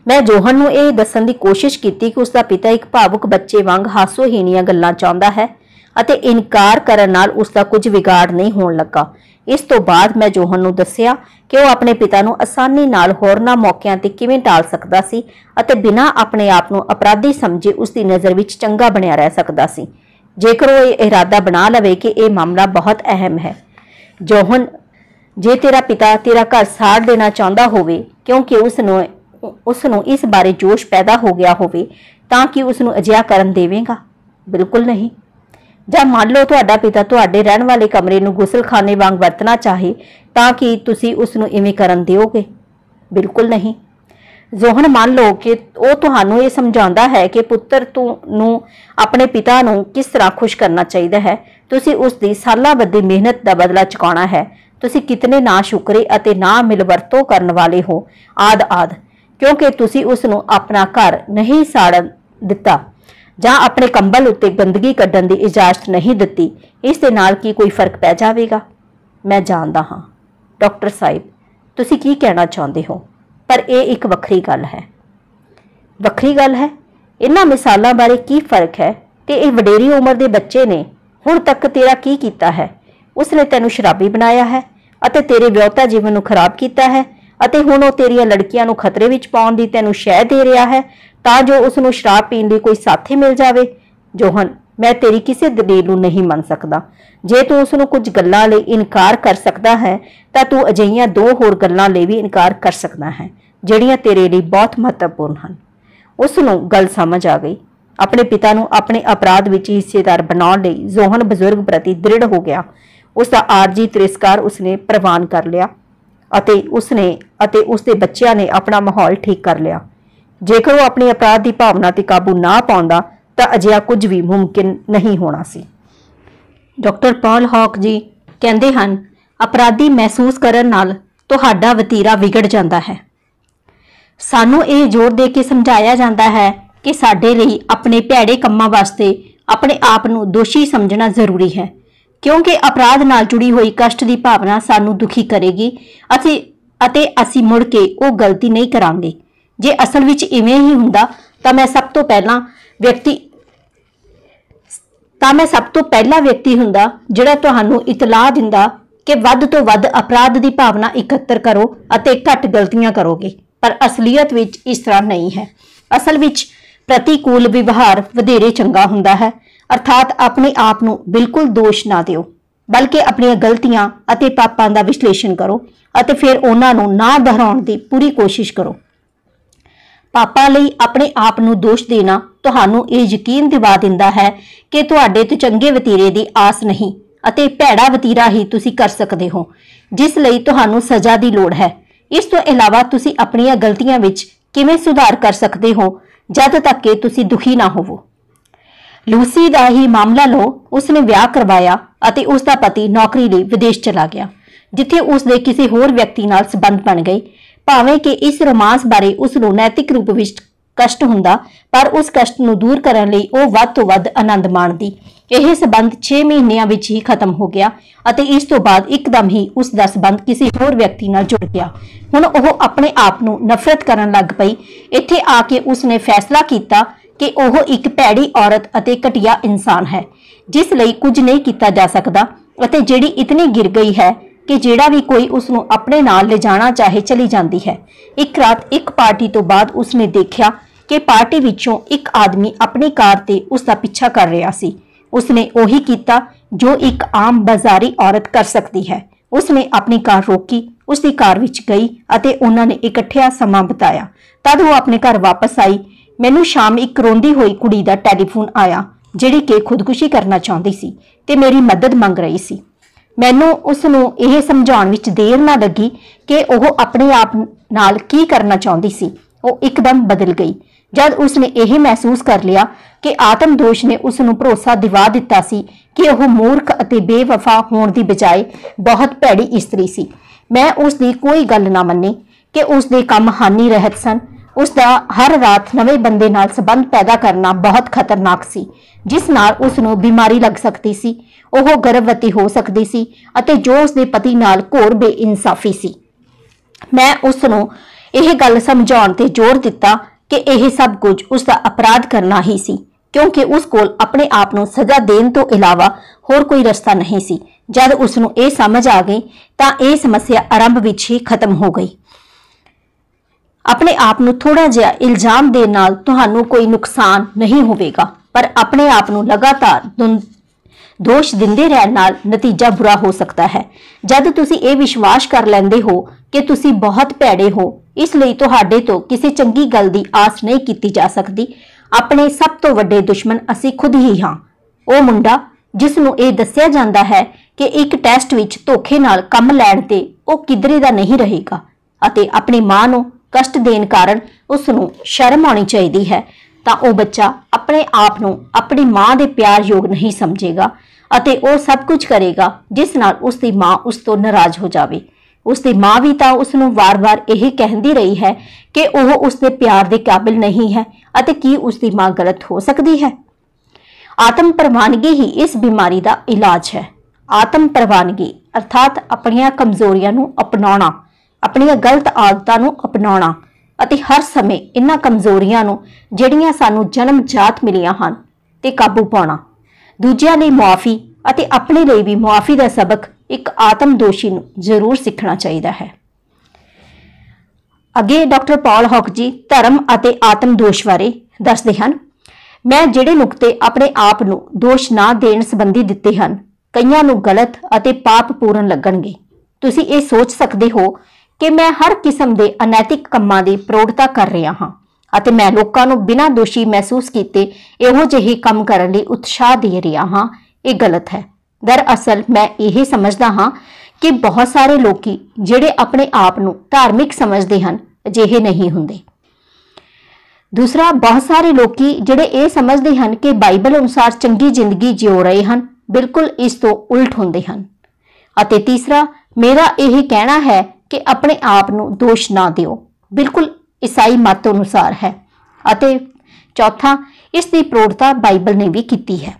मैं जोहन नूं यह दस्सण दी कोशिश की कि उसका पिता एक भावुक बच्चे वांग हासोहीणीਆਂ गल्लां चाहुंदा है अते इनकार करन नाल उसका कुछ विगाड़ नहीं होण लगा। इस तो बाद मैं जोहन नूं दस्सिया कि वो अपने पिता नूं आसानी नाल होरनां मौकिਆਂ ते किवें टाल सकदा सी अते बिना अपने आप नूं अपराधी समझे उसकी नज़र विच चंगा बणिया रह सकदा सी, जेकर वो इरादा बना लवे कि यह मामला बहुत अहम है। जोहन, जे तेरा पिता तेरा घर साड़ देना चाहता होवे क्योंकि उसनूं इस बारे जोश पैदा हो गया होवे तां कि उसनूं अजिहा करन देवेगा? बिल्कुल नहीं। जां मान लो तुहाडा पिता तुहाडे रहण वाले कमरे नूं गुसलखाने वांग वरतना चाहे तां कि तुसीं उसनूं इवें करन दिओगे? बिल्कुल नहीं। जोहन, मान लो कि वो तुहानूं ये समझाउंदा है कि पुत्तर नूं अपने पिता नूं किस तरह खुश करना चाहिए है, तुसीं उसकी सालां बद्धी मेहनत का बदला चुकाउणा है, तुसीं कितने ना शुक्रे अते ना मिलवरतों करन वाले हो आद आद, क्योंकि तुसीं उसनूं अपना घर नहीं साड़न दिता जां अपने कंबल उत्ते गंदगी कड्ढण दी इजाजत नहीं दित्ती। इस दे नाल की कोई फर्क पै जावेगा? मैं जानदा हां डॉक्टर साहिब तुसीं की कहना चाहुंदे हो, पर यह एक वखरी गल है। वखरी गल है? इन्हां मिसालां बारे की फर्क है कि यह वडेरी उम्र के बच्चे ने हुण तक तेरा की कीता है? उसने तैनूं शराबी बनाया है अते तेरे विआहता जीवन नूं खराब कीता है ਅਤੇ ਹੁਣ ਉਹ ਤੇਰੀਆਂ ਲੜਕੀਆਂ ਨੂੰ ਖਤਰੇ ਵਿੱਚ ਪਾਉਣ ਦੀ ਤੈਨੂੰ ਸ਼ਹਿ ਦੇ ਰਿਹਾ ਹੈ ਤਾਂ ਜੋ ਉਸ ਨੂੰ ਸ਼ਰਾਬ ਪੀਣ ਲਈ ਕੋਈ ਸਾਥੀ ਮਿਲ ਜਾਵੇ। ਜੋਹਨ, ਮੈਂ ਤੇਰੀ ਕਿਸੇ ਦਲੀਲ ਨੂੰ ਨਹੀਂ ਮੰਨ ਸਕਦਾ। ਜੇ ਤੂੰ ਉਸ ਨੂੰ ਕੁਝ ਗੱਲਾਂ ਲਈ ਇਨਕਾਰ ਕਰ ਸਕਦਾ ਹੈ ਤਾਂ ਤੂੰ ਅਜਿਹੀਆਂ 2 ਹੋਰ ਗੱਲਾਂ ਲਈ ਵੀ ਇਨਕਾਰ ਕਰ ਸਕਦਾ ਹੈ ਜਿਹੜੀਆਂ ਤੇਰੇ ਲਈ ਬਹੁਤ ਮਹੱਤਵਪੂਰਨ ਹਨ। ਉਸ ਨੂੰ ਗੱਲ ਸਮਝ ਆ ਗਈ। ਆਪਣੇ ਪਿਤਾ ਨੂੰ ਆਪਣੇ ਅਪਰਾਧ ਵਿੱਚ ਹਿੱਸੇਦਾਰ ਬਣਾਉਣ ਲਈ ਜੋਹਨ ਬਜ਼ੁਰਗ ਪ੍ਰਤੀ ਦ੍ਰਿੜ ਹੋ ਗਿਆ। ਉਸ ਦਾ ਆਰਜੀ ਤਿਰਸਕਾਰ ਉਸਨੇ ਪ੍ਰਵਾਨ ਕਰ ਲਿਆ ਅਤੇ ਉਸਦੇ ਬੱਚਿਆਂ ਨੇ ਆਪਣਾ ਮਾਹੌਲ ਠੀਕ ਕਰ ਲਿਆ। ਜੇਕਰ ਉਹ ਆਪਣੀ ਅਪਰਾਧ ਦੀ ਭਾਵਨਾ ਤੇ ਕਾਬੂ ਨਾ ਪਾਉਂਦਾ ਤਾਂ ਅਜਿਹਾ ਕੁਝ ਵੀ ਮੁਮਕਿਨ ਨਹੀਂ ਹੋਣਾ ਸੀ। ਡਾਕਟਰ ਪੌਲ ਹੌਕ ਜੀ ਕਹਿੰਦੇ ਹਨ, ਅਪਰਾਧੀ ਮਹਿਸੂਸ ਕਰਨ ਨਾਲ ਤੁਹਾਡਾ ਵਤੀਰਾ ਵਿਗੜ ਜਾਂਦਾ ਹੈ। ਸਾਨੂੰ ਇਹ ਜ਼ੋਰ ਦੇ ਕੇ ਸਮਝਾਇਆ ਜਾਂਦਾ ਹੈ ਕਿ ਸਾਡੇ ਲਈ ਆਪਣੇ ਭੈੜੇ ਕੰਮਾਂ ਵਾਸਤੇ ਆਪਣੇ ਆਪ ਨੂੰ ਦੋਸ਼ੀ ਸਮਝਣਾ ਜ਼ਰੂਰੀ ਹੈ, ਕਿਉਂਕਿ ਅਪਰਾਧ ਨਾਲ ਜੁੜੀ ਹੋਈ ਕਸ਼ਟ ਦੀ ਭਾਵਨਾ ਸਾਨੂੰ ਦੁਖੀ ਕਰੇਗੀ ਅਤੇ ਅਸੀਂ ਮੁੜ ਕੇ ਉਹ ਗਲਤੀ ਨਹੀਂ ਕਰਾਂਗੇ। ਜੇ ਅਸਲ ਵਿੱਚ ਇਵੇਂ ਹੀ ਹੁੰਦਾ ਤਾਂ ਮੈਂ ਸਭ ਤੋਂ ਪਹਿਲਾ ਵਿਅਕਤੀ ਹੁੰਦਾ ਜਿਹੜਾ ਤੁਹਾਨੂੰ ਇਤਲਾਹ ਦਿੰਦਾ ਕਿ ਵੱਧ ਤੋਂ ਵੱਧ ਅਪਰਾਧ ਦੀ ਭਾਵਨਾ ਇਕੱਤਰ ਕਰੋ ਅਤੇ ਘੱਟ ਗਲਤੀਆਂ ਕਰੋਗੇ। ਪਰ ਅਸਲੀਅਤ ਵਿੱਚ ਇਸ ਤਰ੍ਹਾਂ ਨਹੀਂ ਹੈ। ਅਸਲ ਵਿੱਚ ਪ੍ਰਤੀਕੂਲ ਵਿਵਹਾਰ ਵਧੇਰੇ ਚੰਗਾ ਹੁੰਦਾ ਹੈ, ਅਰਥਾਤ ਆਪਣੇ ਆਪ ਨੂੰ ਬਿਲਕੁਲ ਦੋਸ਼ ਨਾ ਦਿਓ, ਬਲਕਿ ਆਪਣੀਆਂ ਗਲਤੀਆਂ ਅਤੇ ਪਾਪਾਂ ਦਾ ਵਿਸ਼ਲੇਸ਼ਣ ਕਰੋ ਅਤੇ ਫਿਰ ਉਹਨਾਂ ਨੂੰ ਨਾ ਦੁਹਰਾਉਣ ਦੀ ਪੂਰੀ ਕੋਸ਼ਿਸ਼ ਕਰੋ। ਪਾਪਾਂ ਲਈ ਆਪਣੇ ਆਪ ਨੂੰ ਦੋਸ਼ ਦੇਣਾ ਤੁਹਾਨੂੰ ਇਹ ਯਕੀਨ ਦਿਵਾ ਦਿੰਦਾ ਹੈ ਕਿ ਤੁਹਾਡੇ ਤੋਂ ਚੰਗੇ ਵਤੀਰੇ ਦੀ ਆਸ ਨਹੀਂ ਅਤੇ ਭੈੜਾ ਵਤੀਰਾ ਹੀ ਤੁਸੀਂ ਕਰ ਸਕਦੇ ਹੋ, ਜਿਸ ਲਈ ਤੁਹਾਨੂੰ ਸਜ਼ਾ ਦੀ ਲੋੜ ਹੈ। ਇਸ ਤੋਂ ਇਲਾਵਾ ਤੁਸੀਂ ਆਪਣੀਆਂ ਗਲਤੀਆਂ ਵਿੱਚ ਕਿਵੇਂ ਸੁਧਾਰ ਕਰ ਸਕਦੇ ਹੋ ਜਦ ਤੱਕ ਕਿ ਤੁਸੀਂ ਦੁਖੀ ਨਾ ਹੋਵੋ। ਲੂਸੀ ਦਾ ਹੀ ਮਾਮਲਾ ਲਓ। ਉਸਨੇ ਵਿਆਹ ਕਰਵਾਇਆ ਅਤੇ ਉਸ ਦਾ ਪਤੀ ਨੌਕਰੀ ਲਈ ਵਿਦੇਸ਼ ਚਲਾ ਗਿਆ, ਜਿੱਥੇ ਉਸ ਦੇ ਕਿਸੇ ਹੋਰ ਵਿਅਕਤੀ ਨਾਲ ਸੰਬੰਧ ਬਣ ਗਏ। ਭਾਵੇਂ ਕਿ ਇਸ ਰੋਮਾਂਸ ਬਾਰੇ ਉਸ ਨੂੰ ਨੈਤਿਕ ਰੂਪ ਵਿੱਚ ਕਸ਼ਟ ਹੁੰਦਾ, ਪਰ ਉਸ ਕਸ਼ਟ ਨੂੰ ਦੂਰ ਕਰਨ ਲਈ ਉਹ ਵੱਧ ਤੋਂ ਵੱਧ ਆਨੰਦ ਮਾਣਦੀ। ਇਹ ਸਬੰਧ 6 ਮਹੀਨਿਆਂ ਵਿੱਚ ਹੀ ਖਤਮ ਹੋ ਗਿਆ ਅਤੇ ਇਸ ਤੋਂ ਬਾਅਦ ਇੱਕਦਮ ਹੀ ਉਸ ਦਾ ਸਬੰਧ ਕਿਸੇ ਹੋਰ ਵਿਅਕਤੀ ਨਾਲ ਜੁੜ ਗਿਆ। ਹੁਣ ਉਹ ਆਪਣੇ ਆਪ ਨੂੰ ਨਫ਼ਰਤ ਕਰਨ ਲੱਗ ਪਈ। ਇੱਥੇ ਆ ਕੇ ਉਸਨੇ ਫੈਸਲਾ ਕੀਤਾ ਕਿ ਉਹ ਇੱਕ ਭੈੜੀ ਔਰਤ ਅਤੇ ਘਟੀਆ ਇਨਸਾਨ ਹੈ, ਜਿਸ ਲਈ ਕੁਝ ਨਹੀਂ ਕੀਤਾ ਜਾ ਸਕਦਾ ਅਤੇ ਜਿਹੜੀ ਇਤਨੀ ਗਿਰ ਗਈ ਹੈ ਕਿ ਜਿਹੜਾ ਵੀ ਕੋਈ ਉਸ ਨੂੰ ਆਪਣੇ ਨਾਲ ਲਿਜਾਣਾ ਚਾਹੇ ਚਲੀ ਜਾਂਦੀ ਹੈ। ਇੱਕ ਰਾਤ ਇੱਕ ਪਾਰਟੀ ਤੋਂ ਬਾਅਦ ਉਸਨੇ ਦੇਖਿਆ ਕਿ ਪਾਰਟੀ ਵਿੱਚੋਂ ਇੱਕ ਆਦਮੀ ਆਪਣੀ ਕਾਰ ਤੇ ਉਸ ਦਾ ਪਿੱਛਾ ਕਰ ਰਿਹਾ ਸੀ। ਉਸਨੇ ਉਹੀ ਕੀਤਾ ਜੋ ਇੱਕ ਆਮ ਬਾਜ਼ਾਰੀ ਔਰਤ ਕਰ ਸਕਦੀ ਹੈ। ਉਸਨੇ ਆਪਣੀ ਕਾਰ ਰੋਕੀ, ਉਸਦੀ ਕਾਰ ਵਿੱਚ ਗਈ ਅਤੇ ਉਹਨਾਂ ਨੇ ਇਕੱਠਿਆਂ ਸਮਾਂ ਬਿਤਾਇਆ। ਤਦ ਉਹ ਆਪਣੇ ਘਰ ਵਾਪਸ ਆਈ। ਮੈਨੂੰ ਸ਼ਾਮ ਇੱਕ ਰੋਂਦੀ ਹੋਈ ਕੁੜੀ ਦਾ ਟੈਲੀਫੋਨ ਆਇਆ, ਜਿਹੜੀ ਕਿ ਖੁਦਕੁਸ਼ੀ ਕਰਨਾ ਚਾਹੁੰਦੀ ਸੀ ਤੇ ਮੇਰੀ ਮਦਦ ਮੰਗ ਰਹੀ ਸੀ। ਮੈਨੂੰ ਉਸ ਨੂੰ ਇਹ ਸਮਝਾਉਣ ਵਿੱਚ ਦੇਰ ਨਾ ਲੱਗੀ ਕਿ ਉਹ ਆਪਣੇ ਆਪ ਨਾਲ ਕੀ ਕਰਨਾ ਚਾਹੁੰਦੀ ਸੀ। ਉਹ ਇੱਕਦਮ ਬਦਲ ਗਈ ਜਦ ਉਸਨੇ ਇਹ ਮਹਿਸੂਸ ਕਰ ਲਿਆ ਕਿ ਆਤਮ ਦੋਸ਼ ਨੇ ਉਸ ਨੂੰ ਭਰੋਸਾ ਦਿਵਾ ਦਿੱਤਾ ਸੀ ਕਿ ਉਹ ਮੂਰਖ ਅਤੇ ਬੇਵਫਾ ਹੋਣ ਦੀ ਬਜਾਏ ਬਹੁਤ ਭੈੜੀ ਇਸਤਰੀ ਸੀ। ਮੈਂ ਉਸ ਦੀ ਕੋਈ ਗੱਲ ਨਾ ਮੰਨੀ ਕਿ ਉਸ ਦੇ ਕੰਮ ਹਾਨੀ ਰਹਿਤ ਸਨ। ਉਸ ਦਾ ਹਰ ਰਾਤ ਨਵੇਂ ਬੰਦੇ ਨਾਲ ਸੰਬੰਧ ਪੈਦਾ ਕਰਨਾ ਬਹੁਤ ਖਤਰਨਾਕ ਸੀ, ਜਿਸ ਨਾਲ ਉਸ ਨੂੰ ਬਿਮਾਰੀ ਲੱਗ ਸਕਦੀ ਸੀ। ਉਹ ਗਰਭਵਤੀ ਹੋ ਸਕਦੀ ਸੀ ਅਤੇ ਜੋ ਉਸ ਦੇ ਪਤੀ ਨਾਲ ਘੋਰ ਬੇਇਨਸਾਫੀ ਸੀ। ਮੈਂ ਉਸ ਨੂੰ ਇਹ ਗੱਲ ਸਮਝਾਉਣ ਤੇ ਜ਼ੋਰ ਦਿੱਤਾ ਕਿ ਇਹ ਸਭ ਕੁਝ ਉਸ ਦਾ ਅਪਰਾਧ ਕਰਨਾ ਹੀ ਸੀ, ਕਿਉਂਕਿ ਉਸ ਕੋਲ ਆਪਣੇ ਆਪ ਨੂੰ ਸਜ਼ਾ ਦੇਣ ਤੋਂ ਇਲਾਵਾ ਹੋਰ ਕੋਈ ਰਸਤਾ ਨਹੀਂ ਸੀ। ਜਦ ਉਸ ਨੂੰ ਇਹ ਸਮਝ ਆ ਗਈ ਤਾਂ ਇਹ ਸਮੱਸਿਆ ਆਰੰਭ ਵਿੱਚ ਹੀ ਖਤਮ ਹੋ ਗਈ। ਆਪਣੇ ਆਪ ਨੂੰ ਥੋੜਾ ਜਿਹਾ ਇਲਜ਼ਾਮ ਦੇਣ ਨਾਲ ਤੁਹਾਨੂੰ ਕੋਈ ਨੁਕਸਾਨ ਨਹੀਂ ਹੋਵੇਗਾ, ਪਰ ਆਪਣੇ ਆਪ ਨੂੰ ਲਗਾਤਾਰ ਦੋਸ਼ ਦਿੰਦੇ ਰਹਿਣ ਨਾਲ ਨਤੀਜਾ ਬੁਰਾ ਹੋ ਸਕਦਾ ਹੈ। ਜਦ ਤੁਸੀਂ ਇਹ ਵਿਸ਼ਵਾਸ ਕਰ ਲੈਂਦੇ ਹੋ ਕਿ ਤੁਸੀਂ ਬਹੁਤ ਭੈੜੇ ਹੋ, ਇਸ ਲਈ ਤੁਹਾਡੇ ਤੋਂ ਕਿਸੇ ਚੰਗੀ ਗੱਲ ਦੀ ਆਸ ਨਹੀਂ ਕੀਤੀ ਜਾ ਸਕਦੀ। ਆਪਣੇ ਸਭ ਤੋਂ ਵੱਡੇ ਦੁਸ਼ਮਣ ਅਸੀਂ ਖੁਦ ਹੀ ਹਾਂ। ਉਹ ਮੁੰਡਾ ਜਿਸ ਨੂੰ ਇਹ ਦੱਸਿਆ ਜਾਂਦਾ ਹੈ ਕਿ ਇੱਕ ਟੈਸਟ ਵਿੱਚ ਧੋਖੇ ਨਾਲ ਕੰਮ ਲੈਣ ਤੇ ਉਹ ਕਿਧਰੇ ਦਾ ਨਹੀਂ ਰਹੇਗਾ ਅਤੇ ਆਪਣੀ ਮਾਂ ਨੂੰ ਕਸ਼ਟ ਦੇਣ ਕਾਰਨ ਉਸ ਨੂੰ ਸ਼ਰਮ ਆਉਣੀ ਚਾਹੀਦੀ ਹੈ, ਤਾਂ ਉਹ ਬੱਚਾ ਆਪਣੇ ਆਪ ਨੂੰ ਆਪਣੀ ਮਾਂ ਦੇ ਪਿਆਰ ਯੋਗ ਨਹੀਂ ਸਮਝੇਗਾ ਅਤੇ ਉਹ ਸਭ ਕੁਝ ਕਰੇਗਾ ਜਿਸ ਨਾਲ ਉਸ ਦੀ ਮਾਂ ਉਸ ਤੋਂ ਨਾਰਾਜ਼ ਹੋ ਜਾਵੇ। ਉਸ ਦੀ ਮਾਂ ਵੀ ਤਾਂ ਉਸ ਨੂੰ ਵਾਰ-ਵਾਰ ਇਹ ਕਹਿੰਦੀ ਰਹੀ ਹੈ ਕਿ ਉਹ ਉਸ ਦੇ ਪਿਆਰ ਦੇ ਕਾਬਿਲ ਨਹੀਂ ਹੈ ਅਤੇ ਕੀ ਉਸ ਦੀ ਮਾਂ ਗਲਤ ਹੋ ਸਕਦੀ ਹੈ। ਆਤਮ ਪ੍ਰਵਾਨਗੀ ਹੀ ਇਸ ਬਿਮਾਰੀ ਦਾ ਇਲਾਜ ਹੈ। ਆਤਮ ਪ੍ਰਵਾਨਗੀ ਅਰਥਾਤ ਆਪਣੀਆਂ ਕਮਜ਼ੋਰੀਆਂ ਨੂੰ ਅਪਣਾਉਣਾ, ਆਪਣੀਆਂ ਗਲਤ ਆਦਤਾਂ ਨੂੰ ਅਪਣਾਉਣਾ ਅਤੇ ਹਰ ਸਮੇਂ ਇਹਨਾਂ ਕਮਜ਼ੋਰੀਆਂ ਨੂੰ ਜਿਹੜੀਆਂ ਸਾਨੂੰ ਜਨਮਜਾਤ ਮਿਲੀਆਂ ਹਨ ਤੇ ਕਾਬੂ ਪਾਉਣਾ। ਦੂਜਿਆਂ ਲਈ ਮੁਆਫੀ ਅਤੇ ਆਪਣੇ ਲਈ ਵੀ ਮੁਆਫੀ ਦਾ ਸਬਕ ਇੱਕ ਆਤਮ ਦੋਸ਼ੀ ਨੂੰ ਜ਼ਰੂਰ ਸਿੱਖਣਾ ਚਾਹੀਦਾ ਹੈ। ਅੱਗੇ ਡਾਕਟਰ ਪੌਲ ਹੌਕ ਜੀ ਧਰਮ ਅਤੇ ਆਤਮ ਦੋਸ਼ ਬਾਰੇ ਦੱਸਦੇ ਹਨ। ਮੈਂ ਜਿਹੜੇ ਨੁਕਤੇ ਆਪਣੇ ਆਪ ਨੂੰ ਦੋਸ਼ ਨਾ ਦੇਣ ਸੰਬੰਧੀ ਦਿੱਤੇ ਹਨ, ਕਈਆਂ ਨੂੰ ਗਲਤ ਅਤੇ ਪਾਪਪੂਰਨ ਲੱਗਣਗੇ। ਤੁਸੀਂ ਇਹ ਸੋਚ ਸਕਦੇ ਹੋ ਕਿ ਮੈਂ ਹਰ ਕਿਸਮ ਦੇ ਅਨੈਤਿਕ ਕੰਮਾਂ ਦੀ ਪ੍ਰੋੜਤਾ ਕਰ ਰਿਹਾ ਹਾਂ ਅਤੇ ਮੈਂ ਲੋਕਾਂ ਨੂੰ ਬਿਨਾਂ ਦੋਸ਼ੀ ਮਹਿਸੂਸ ਕੀਤੇ ਇਹੋ ਜਿਹੇ ਕੰਮ ਕਰਨ ਲਈ ਉਤਸ਼ਾਹ ਦੇ ਰਿਹਾ ਹਾਂ। ਇਹ ਗਲਤ ਹੈ। ਦਰਅਸਲ ਮੈਂ ਇਹ ਸਮਝਦਾ ਹਾਂ ਕਿ ਬਹੁਤ ਸਾਰੇ ਲੋਕੀ ਜਿਹੜੇ ਆਪਣੇ ਆਪ ਨੂੰ ਧਾਰਮਿਕ ਸਮਝਦੇ ਹਨ, ਅਜਿਹੇ ਨਹੀਂ ਹੁੰਦੇ। ਦੂਸਰਾ, ਬਹੁਤ ਸਾਰੇ ਲੋਕੀ ਜਿਹੜੇ ਇਹ ਸਮਝਦੇ ਹਨ ਕਿ ਬਾਈਬਲ ਅਨੁਸਾਰ ਚੰਗੀ ਜ਼ਿੰਦਗੀ ਜਿਉ ਰਹੇ ਹਨ, ਬਿਲਕੁਲ ਇਸ ਤੋਂ ਉਲਟ ਹੁੰਦੇ ਹਨ। ਅਤੇ ਤੀਸਰਾ, ਮੇਰਾ ਇਹ ਕਹਿਣਾ ਹੈ ਕਿ ਆਪਣੇ ਆਪ ਨੂੰ ਦੋਸ਼ ਨਾ ਦਿਓ, ਬਿਲਕੁਲ ਈਸਾਈ ਮਤ ਅਨੁਸਾਰ ਹੈ। ਅਤੇ ਚੌਥਾ, ਇਸ ਦੀ ਪ੍ਰੋੜਤਾ ਬਾਈਬਲ ਨੇ ਵੀ ਕੀਤੀ ਹੈ।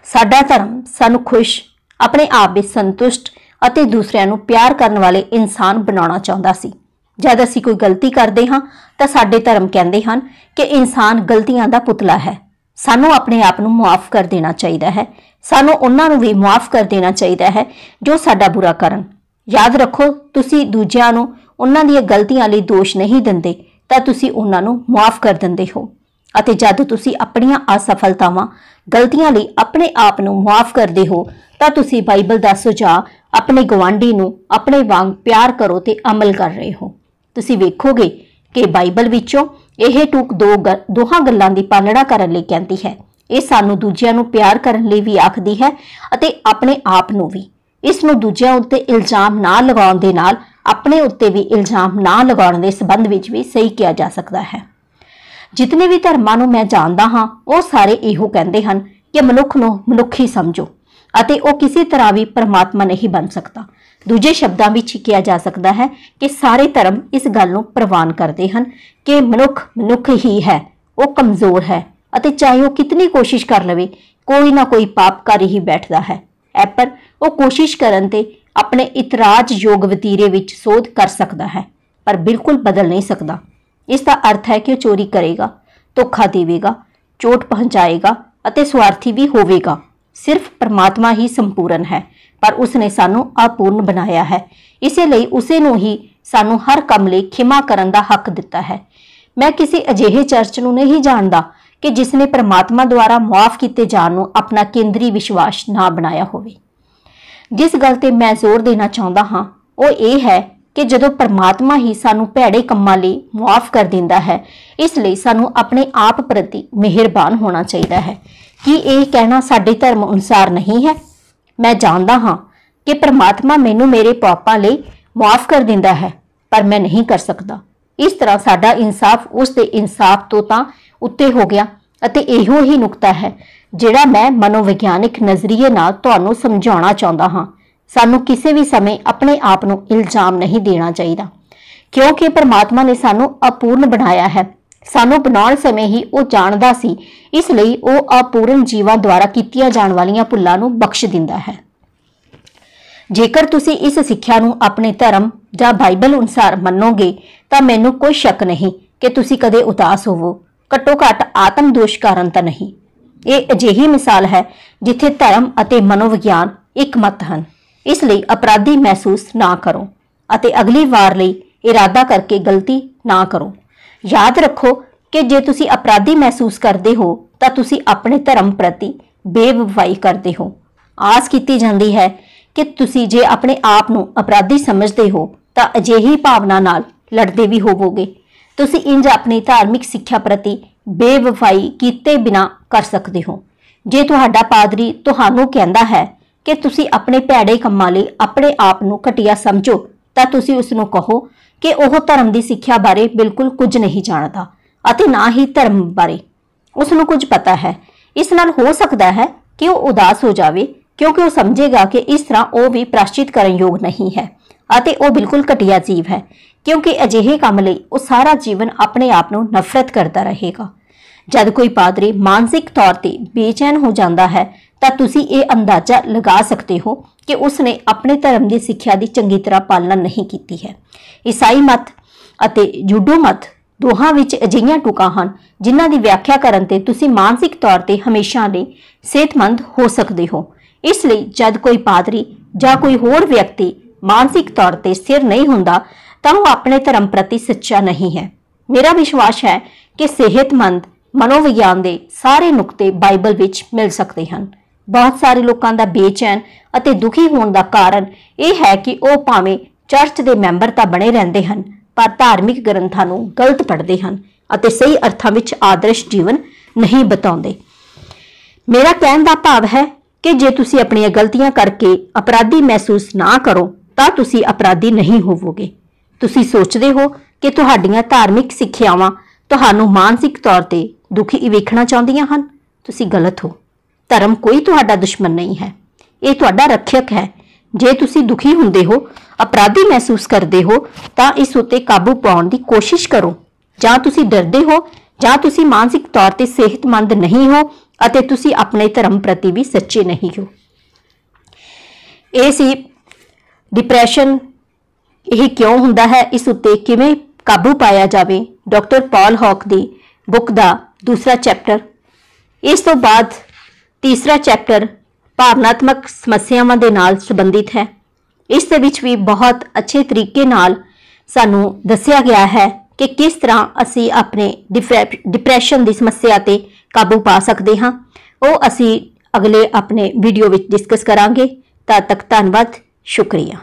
ਸਾਡਾ ਧਰਮ ਸਾਨੂੰ ਖੁਸ਼, ਆਪਣੇ ਆਪ ਵਿੱਚ ਸੰਤੁਸ਼ਟ ਅਤੇ ਦੂਸਰਿਆਂ ਨੂੰ ਪਿਆਰ ਕਰਨ ਵਾਲੇ ਇਨਸਾਨ ਬਣਾਉਣਾ ਚਾਹੁੰਦਾ ਸੀ। ਜਦ ਅਸੀਂ ਕੋਈ ਗਲਤੀ ਕਰਦੇ ਹਾਂ ਤਾਂ ਸਾਡੇ ਧਰਮ ਕਹਿੰਦੇ ਹਨ ਕਿ ਇਨਸਾਨ ਗਲਤੀਆਂ ਦਾ ਪੁਤਲਾ ਹੈ। ਸਾਨੂੰ ਆਪਣੇ ਆਪ ਨੂੰ ਮੁਆਫ ਕਰ ਦੇਣਾ ਚਾਹੀਦਾ ਹੈ। ਸਾਨੂੰ ਉਹਨਾਂ ਨੂੰ ਵੀ ਮੁਆਫ ਕਰ ਦੇਣਾ ਚਾਹੀਦਾ ਹੈ ਜੋ ਸਾਡਾ ਬੁਰਾ ਕਰਨ। ਯਾਦ ਰੱਖੋ, ਤੁਸੀਂ ਦੂਜਿਆਂ ਨੂੰ ਉਹਨਾਂ ਦੀਆਂ ਗਲਤੀਆਂ ਲਈ ਦੋਸ਼ ਨਹੀਂ ਦਿੰਦੇ ਤਾਂ ਤੁਸੀਂ ਉਹਨਾਂ ਨੂੰ ਮੁਆਫ ਕਰ ਦਿੰਦੇ ਹੋ। ਅਤੇ ਜਦ ਤੁਸੀਂ ਆਪਣੀਆਂ ਅਸਫਲਤਾਵਾਂ, ਗਲਤੀਆਂ ਲਈ ਆਪਣੇ ਆਪ ਨੂੰ ਮੁਆਫ ਕਰਦੇ ਹੋ ਤਾਂ ਤੁਸੀਂ ਬਾਈਬਲ ਦਾ ਸੁਝਾਅ ਆਪਣੇ ਗੁਆਂਢੀ ਨੂੰ ਆਪਣੇ ਵਾਂਗ ਪਿਆਰ ਕਰੋ ਤੇ ਅਮਲ ਕਰ ਰਹੇ ਹੋ। ਤੁਸੀਂ ਵੇਖੋਗੇ ਕਿ ਬਾਈਬਲ ਵਿੱਚੋਂ ਇਹ ਟੂਕ ਦੋਹਾਂ ਗੱਲਾਂ ਦੀ ਪਾਲਣਾ ਕਰਨ ਲਈ ਕਹਿੰਦੀ ਹੈ। ਇਹ ਸਾਨੂੰ ਦੂਜਿਆਂ ਨੂੰ ਪਿਆਰ ਕਰਨ ਲਈ ਵੀ ਆਖਦੀ ਹੈ ਅਤੇ ਆਪਣੇ ਆਪ ਨੂੰ ਵੀ। ਇਸ ਨੂੰ ਦੂਜਿਆਂ ਉੱਤੇ ਇਲਜ਼ਾਮ ਨਾ ਲਗਾਉਣ ਦੇ ਨਾਲ ਆਪਣੇ ਉੱਤੇ ਵੀ ਇਲਜ਼ਾਮ ਨਾ ਲਗਾਉਣ ਦੇ ਸੰਬੰਧ ਵਿੱਚ ਵੀ ਸਹੀ ਕਿਹਾ ਜਾ ਸਕਦਾ ਹੈ। ਜਿਤਨੇ ਵੀ ਧਰਮਾਂ ਨੂੰ ਮੈਂ ਜਾਣਦਾ ਹਾਂ, ਉਹ ਸਾਰੇ ਇਹੋ ਕਹਿੰਦੇ ਹਨ ਕਿ ਮਨੁੱਖ ਨੂੰ ਮਨੁੱਖੀ ਸਮਝੋ ਅਤੇ ਉਹ ਕਿਸੇ ਤਰ੍ਹਾਂ ਵੀ ਪਰਮਾਤਮਾ ਨਹੀਂ ਬਣ ਸਕਦਾ। ਦੂਜੇ ਸ਼ਬਦਾਂ ਵਿੱਚ ਕਿਹਾ ਜਾ ਸਕਦਾ ਹੈ ਕਿ ਸਾਰੇ ਧਰਮ ਇਸ ਗੱਲ ਨੂੰ ਪ੍ਰਵਾਨ ਕਰਦੇ ਹਨ ਕਿ ਮਨੁੱਖ ਹੀ ਹੈ, ਉਹ ਕਮਜ਼ੋਰ ਹੈ ਅਤੇ ਚਾਹੇ ਉਹ ਕਿਤਨੀ ਕੋਸ਼ਿਸ਼ ਕਰ ਲਵੇ, ਕੋਈ ਨਾ ਕੋਈ ਪਾਪ ਕਰ ਹੀ ਬੈਠਦਾ ਹੈ। ਪਰ ਉਹ ਕੋਸ਼ਿਸ਼ ਕਰਨ ਤੇ ਆਪਣੇ ਇਤਰਾਜ਼ਯੋਗ ਵਤੀਰੇ ਵਿੱਚ ਸੋਧ ਕਰ ਸਕਦਾ ਹੈ, ਪਰ ਬਿਲਕੁਲ ਬਦਲ ਨਹੀਂ ਸਕਦਾ। ਇਸ ਦਾ ਅਰਥ ਹੈ ਕਿ ਉਹ ਚੋਰੀ ਕਰੇਗਾ, ਧੋਖਾ ਦੇਵੇਗਾ, ਚੋਟ ਪਹੁੰਚਾਏਗਾ ਅਤੇ ਸਵਾਰਥੀ ਵੀ ਹੋਵੇਗਾ। ਸਿਰਫ ਪਰਮਾਤਮਾ ਹੀ ਸੰਪੂਰਨ ਹੈ, ਪਰ ਉਸਨੇ ਸਾਨੂੰ ਅਪੂਰਨ ਬਣਾਇਆ ਹੈ। ਇਸੇ ਲਈ ਉਸੇ ਨੂੰ ਹੀ ਸਾਨੂੰ ਹਰ ਕੰਮ ਲਈ ਖਿਮਾ ਕਰਨ ਦਾ ਹੱਕ ਦਿੱਤਾ ਹੈ। ਮੈਂ ਕਿਸੇ ਅਜਿਹੇ ਚਰਚ ਨੂੰ ਨਹੀਂ ਜਾਣਦਾ ਕਿ ਜਿਸ ਨੇ ਪਰਮਾਤਮਾ ਦੁਆਰਾ ਮੁਆਫ ਕੀਤੇ ਜਾਣ ਨੂੰ ਆਪਣਾ ਕੇਂਦਰੀ ਵਿਸ਼ਵਾਸ ਨਾ ਬਣਾਇਆ ਹੋਵੇ। ਜਿਸ ਗੱਲ ਤੇ ਮੈਂ ਜ਼ੋਰ ਦੇਣਾ ਚਾਹੁੰਦਾ ਹਾਂ ਉਹ ਇਹ ਹੈ ਕਿ ਜਦੋਂ ਪਰਮਾਤਮਾ ਹੀ ਸਾਨੂੰ ਭੈੜੇ ਕੰਮਾਂ ਲਈ ਮੁਆਫ ਕਰ ਦਿੰਦਾ ਹੈ, ਇਸ ਲਈ ਸਾਨੂੰ ਆਪਣੇ ਆਪ ਪ੍ਰਤੀ ਮਿਹਰਬਾਨ ਹੋਣਾ ਚਾਹੀਦਾ ਹੈ। ਕੀ ਇਹ ਕਹਿਣਾ ਸਾਡੇ ਧਰਮ ਅਨੁਸਾਰ ਨਹੀਂ ਹੈ? ਮੈਂ ਜਾਣਦਾ ਹਾਂ ਕਿ ਪਰਮਾਤਮਾ ਮੈਨੂੰ ਮੇਰੇ ਪਾਪਾਂ ਲਈ ਮੁਆਫ ਕਰ ਦਿੰਦਾ ਹੈ, ਪਰ ਮੈਂ ਨਹੀਂ ਕਰ ਸਕਦਾ। ਇਸ ਤਰ੍ਹਾਂ ਸਾਡਾ ਇਨਸਾਫ ਉਸ ਦੇ ਇਨਸਾਫ ਤੋਂ ਤਾਂ ਉੱਤੇ ਹੋ ਗਿਆ ਅਤੇ ਇਹੋ ਹੀ ਨੁਕਤਾ ਹੈ ਜਿਹੜਾ ਮੈਂ ਮਨੋਵਿਗਿਆਨਿਕ ਨਜ਼ਰੀਏ ਨਾਲ ਤੁਹਾਨੂੰ ਸਮਝਾਉਣਾ ਚਾਹੁੰਦਾ ਹਾਂ। ਸਾਨੂੰ ਕਿਸੇ ਵੀ ਸਮੇਂ ਆਪਣੇ ਆਪ ਨੂੰ ਇਲਜ਼ਾਮ ਨਹੀਂ ਦੇਣਾ ਚਾਹੀਦਾ, ਕਿਉਂਕਿ ਪਰਮਾਤਮਾ ਨੇ ਸਾਨੂੰ ਅਪੂਰਨ ਬਣਾਇਆ ਹੈ। ਸਾਨੂੰ ਬਣਾਉਣ ਸਮੇਂ ਹੀ ਉਹ ਜਾਣਦਾ ਸੀ, ਇਸ ਲਈ ਉਹ ਅਪੂਰਨ ਜੀਵਾਂ ਦੁਆਰਾ ਕੀਤੀਆਂ ਜਾਣ ਵਾਲੀਆਂ ਭੁੱਲਾਂ ਨੂੰ ਬਖਸ਼ ਦਿੰਦਾ ਹੈ। ਜੇਕਰ ਤੁਸੀਂ ਇਸ ਸਿੱਖਿਆ ਨੂੰ ਆਪਣੇ ਧਰਮ ਜਾਂ ਬਾਈਬਲ ਅਨੁਸਾਰ ਮੰਨੋਗੇ ਤਾਂ ਮੈਨੂੰ ਕੋਈ ਸ਼ੱਕ ਨਹੀਂ ਕਿ ਤੁਸੀਂ ਕਦੇ ਉਦਾਸ ਹੋਵੋ, ਘੱਟੋ ਘੱਟ ਆਤਮ ਦੋਸ਼ ਕਾਰਨ ਤਾਂ ਨਹੀਂ। ਇਹ ਅਜਿਹੀ ਮਿਸਾਲ ਹੈ ਜਿੱਥੇ ਧਰਮ ਅਤੇ ਮਨੋਵਿਗਿਆਨ ਇੱਕ ਮਤ ਹਨ। ਇਸ ਲਈ ਅਪਰਾਧੀ ਮਹਿਸੂਸ ਨਾ ਕਰੋ ਅਤੇ ਅਗਲੀ ਵਾਰ ਲਈ ਇਰਾਦਾ ਕਰਕੇ ਗਲਤੀ ਨਾ ਕਰੋ। ਯਾਦ ਰੱਖੋ ਕਿ ਜੇ ਤੁਸੀਂ ਅਪਰਾਧੀ ਮਹਿਸੂਸ ਕਰਦੇ ਹੋ ਤਾਂ ਤੁਸੀਂ ਆਪਣੇ ਧਰਮ ਪ੍ਰਤੀ ਬੇਵਫਾਈ ਕਰਦੇ ਹੋ। ਆਸ ਕੀਤੀ ਜਾਂਦੀ ਹੈ ਕਿ ਤੁਸੀਂ ਜੇ ਆਪਣੇ ਆਪ ਨੂੰ ਅਪਰਾਧੀ ਸਮਝਦੇ ਹੋ ਤਾਂ ਅਜਿਹੀ ਭਾਵਨਾ ਨਾਲ ਲੜਦੇ ਵੀ ਹੋਵੋਗੇ। ਤੁਸੀਂ ਇੰਜ ਆਪਣੀ ਧਾਰਮਿਕ ਸਿੱਖਿਆ ਪ੍ਰਤੀ ਬੇਵਫਾਈ ਕੀਤੇ ਬਿਨਾਂ ਕਰ ਸਕਦੇ ਹੋ। ਜੇ ਤੁਹਾਡਾ ਪਾਦਰੀ ਤੁਹਾਨੂੰ ਕਹਿੰਦਾ ਹੈ ਕਿ ਤੁਸੀਂ ਆਪਣੇ ਭੈੜੇ ਕੰਮਾਂ ਲਈ ਆਪਣੇ ਆਪ ਨੂੰ ਘਟੀਆ ਸਮਝੋ ਤਾਂ ਤੁਸੀਂ ਉਸ ਨੂੰ ਕਹੋ ਕਿ ਉਹ ਧਰਮ ਦੀ ਸਿੱਖਿਆ ਬਾਰੇ ਬਿਲਕੁਲ ਕੁਝ ਨਹੀਂ ਜਾਣਦਾ ਅਤੇ ਨਾ ਹੀ ਧਰਮ ਬਾਰੇ ਉਸ ਨੂੰ ਕੁਝ ਪਤਾ ਹੈ। ਇਸ ਨਾਲ ਹੋ ਸਕਦਾ ਹੈ ਕਿ ਉਹ ਉਦਾਸ ਹੋ ਜਾਵੇ, ਕਿਉਂਕਿ ਉਹ ਸਮਝੇਗਾ ਕਿ ਇਸ ਤਰ੍ਹਾਂ ਉਹ ਵੀ ਪ੍ਰਾਸ਼ਚਿਤ ਕਰਨ ਯੋਗ ਨਹੀਂ ਹੈ ਅਤੇ ਉਹ ਬਿਲਕੁਲ ਘਟੀਆ ਜੀਵ ਹੈ, ਕਿਉਂਕਿ ਅਜਿਹੇ ਕੰਮ ਲਈ ਉਹ ਸਾਰਾ ਜੀਵਨ ਆਪਣੇ ਆਪ ਨੂੰ ਨਫ਼ਰਤ ਕਰਦਾ ਰਹੇਗਾ। ਜਦ ਕੋਈ ਪਾਦਰੀ ਮਾਨਸਿਕ ਤੌਰ ਤੇ ਬੇਚੈਨ ਹੋ ਜਾਂਦਾ ਹੈ ਤਾਂ ਤੁਸੀਂ ਇਹ ਅੰਦਾਜ਼ਾ ਲਗਾ ਸਕਦੇ ਹੋ ਕਿ ਉਸਨੇ ਆਪਣੇ ਧਰਮ ਦੀ ਸਿੱਖਿਆ ਦੀ ਚੰਗੀ ਤਰ੍ਹਾਂ ਪਾਲਣਾ ਨਹੀਂ ਕੀਤੀ ਹੈ। ਈਸਾਈ ਮਤ ਅਤੇ ਜੂਡੋ ਮਤ ਦੋਹਾਂ ਵਿੱਚ ਅਜਿਹੀਆਂ ਟੁਕਾਂ ਹਨ ਜਿਨ੍ਹਾਂ ਦੀ ਵਿਆਖਿਆ ਕਰਨ ਤੇ ਤੁਸੀਂ ਮਾਨਸਿਕ ਤੌਰ ਤੇ ਹਮੇਸ਼ਾ ਲਈ ਸਿਹਤਮੰਦ ਹੋ ਸਕਦੇ ਹੋ। ਇਸ ਲਈ ਜਦ ਕੋਈ ਪਾਦਰੀ ਜਾਂ ਕੋਈ ਹੋਰ ਵਿਅਕਤੀ ਮਾਨਸਿਕ ਤੌਰ ਤੇ ਸਥਿਰ ਨਹੀਂ ਹੁੰਦਾ ਤਾਂ ਉਹ ਆਪਣੇ ਧਰਮ ਪ੍ਰਤੀ ਸੱਚਾ ਨਹੀਂ ਹੈ। ਮੇਰਾ ਵਿਸ਼ਵਾਸ ਹੈ ਕਿ ਸਿਹਤਮੰਦ ਮਨੋਵਿਗਿਆਨ ਦੇ ਸਾਰੇ ਨੁਕਤੇ ਬਾਈਬਲ ਵਿੱਚ ਮਿਲ ਸਕਦੇ ਹਨ। ਬਹੁਤ ਸਾਰੇ ਲੋਕਾਂ ਦਾ ਬੇਚੈਨ ਅਤੇ ਦੁਖੀ ਹੋਣ ਦਾ ਕਾਰਨ ਇਹ ਹੈ ਕਿ ਉਹ ਭਾਵੇਂ ਚਰਚ ਦੇ ਮੈਂਬਰ ਤਾਂ ਬਣੇ ਰਹਿੰਦੇ ਹਨ, ਪਰ ਧਾਰਮਿਕ ਗ੍ਰੰਥਾਂ ਨੂੰ ਗਲਤ ਪੜ੍ਹਦੇ ਹਨ ਅਤੇ ਸਹੀ ਅਰਥਾਂ ਵਿੱਚ ਆਦਰਸ਼ ਜੀਵਨ ਨਹੀਂ ਬਿਤਾਉਂਦੇ। ਮੇਰਾ ਕਹਿਣ ਦਾ ਭਾਵ ਹੈ ਕਿ ਜੇ ਤੁਸੀਂ ਆਪਣੀਆਂ ਗਲਤੀਆਂ ਕਰਕੇ ਅਪਰਾਧੀ ਮਹਿਸੂਸ ਨਾ ਕਰੋ ਤਾਂ ਤੁਸੀਂ ਅਪਰਾਧੀ ਨਹੀਂ ਹੋਵੋਗੇ। ਤੁਸੀਂ ਸੋਚਦੇ ਹੋ ਕਿ ਤੁਹਾਡੀਆਂ ਧਾਰਮਿਕ ਸਿੱਖਿਆਵਾਂ ਤੁਹਾਨੂੰ ਮਾਨਸਿਕ ਤੌਰ ਤੇ ਦੁਖੀ ਵੇਖਣਾ ਚਾਹੁੰਦੀਆਂ ਹਨ। ਤੁਸੀਂ ਗਲਤ ਹੋ। ਧਰਮ ਕੋਈ ਤੁਹਾਡਾ ਦੁਸ਼ਮਣ ਨਹੀਂ ਹੈ, ਇਹ ਤੁਹਾਡਾ ਰੱਖਿਅਕ ਹੈ। ਜੇ ਤੁਸੀਂ ਦੁਖੀ ਹੁੰਦੇ ਹੋ, ਅਪਰਾਧੀ ਮਹਿਸੂਸ ਕਰਦੇ ਹੋ, ਤਾਂ ਇਸ ਉੱਤੇ ਕਾਬੂ ਪਾਉਣ ਦੀ ਕੋਸ਼ਿਸ਼ ਕਰੋ। ਜਾਂ ਤੁਸੀਂ ਡਰਦੇ ਹੋ ਜਾਂ ਤੁਸੀਂ ਮਾਨਸਿਕ ਤੌਰ ਤੇ ਸਿਹਤਮੰਦ ਨਹੀਂ ਹੋ ਅਤੇ ਤੁਸੀਂ ਆਪਣੇ ਧਰਮ ਪ੍ਰਤੀ ਵੀ ਸੱਚੇ ਨਹੀਂ ਹੋ। ਇਹ ਸੀ ਡਿਪਰੈਸ਼ਨ, ਇਹ ਕਿਉਂ ਹੁੰਦਾ ਹੈ, ਇਸ ਉੱਤੇ ਕਿਵੇਂ ਕਾਬੂ ਪਾਇਆ ਜਾਵੇ, ਡਾਕਟਰ ਪੌਲ ਹੌਕ ਦੀ ਬੁੱਕ ਦਾ ਦੂਸਰਾ ਚੈਪਟਰ। ਇਸ ਤੋਂ ਬਾਅਦ ਤੀਸਰਾ ਚੈਪਟਰ ਭਾਵਨਾਤਮਕ ਸਮੱਸਿਆਵਾਂ ਦੇ ਨਾਲ ਸੰਬੰਧਿਤ ਹੈ। ਇਸ ਦੇ ਵਿੱਚ ਵੀ ਬਹੁਤ ਅੱਛੇ ਤਰੀਕੇ ਨਾਲ ਸਾਨੂੰ ਦੱਸਿਆ ਗਿਆ ਹੈ ਕਿ ਕਿਸ ਤਰ੍ਹਾਂ ਅਸੀਂ ਆਪਣੇ ਡਿਪਰੈਸ਼ਨ ਦੀ ਸਮੱਸਿਆ ਤੇ ਕਾਬੂ ਪਾ ਸਕਦੇ ਹਾਂ। ਉਹ ਅਸੀਂ ਅਗਲੇ ਆਪਣੇ ਵੀਡੀਓ ਵਿੱਚ ਡਿਸਕਸ ਕਰਾਂਗੇ। ਤਦ ਤੱਕ ਧੰਨਵਾਦ, ਸ਼ੁਕਰੀਆ।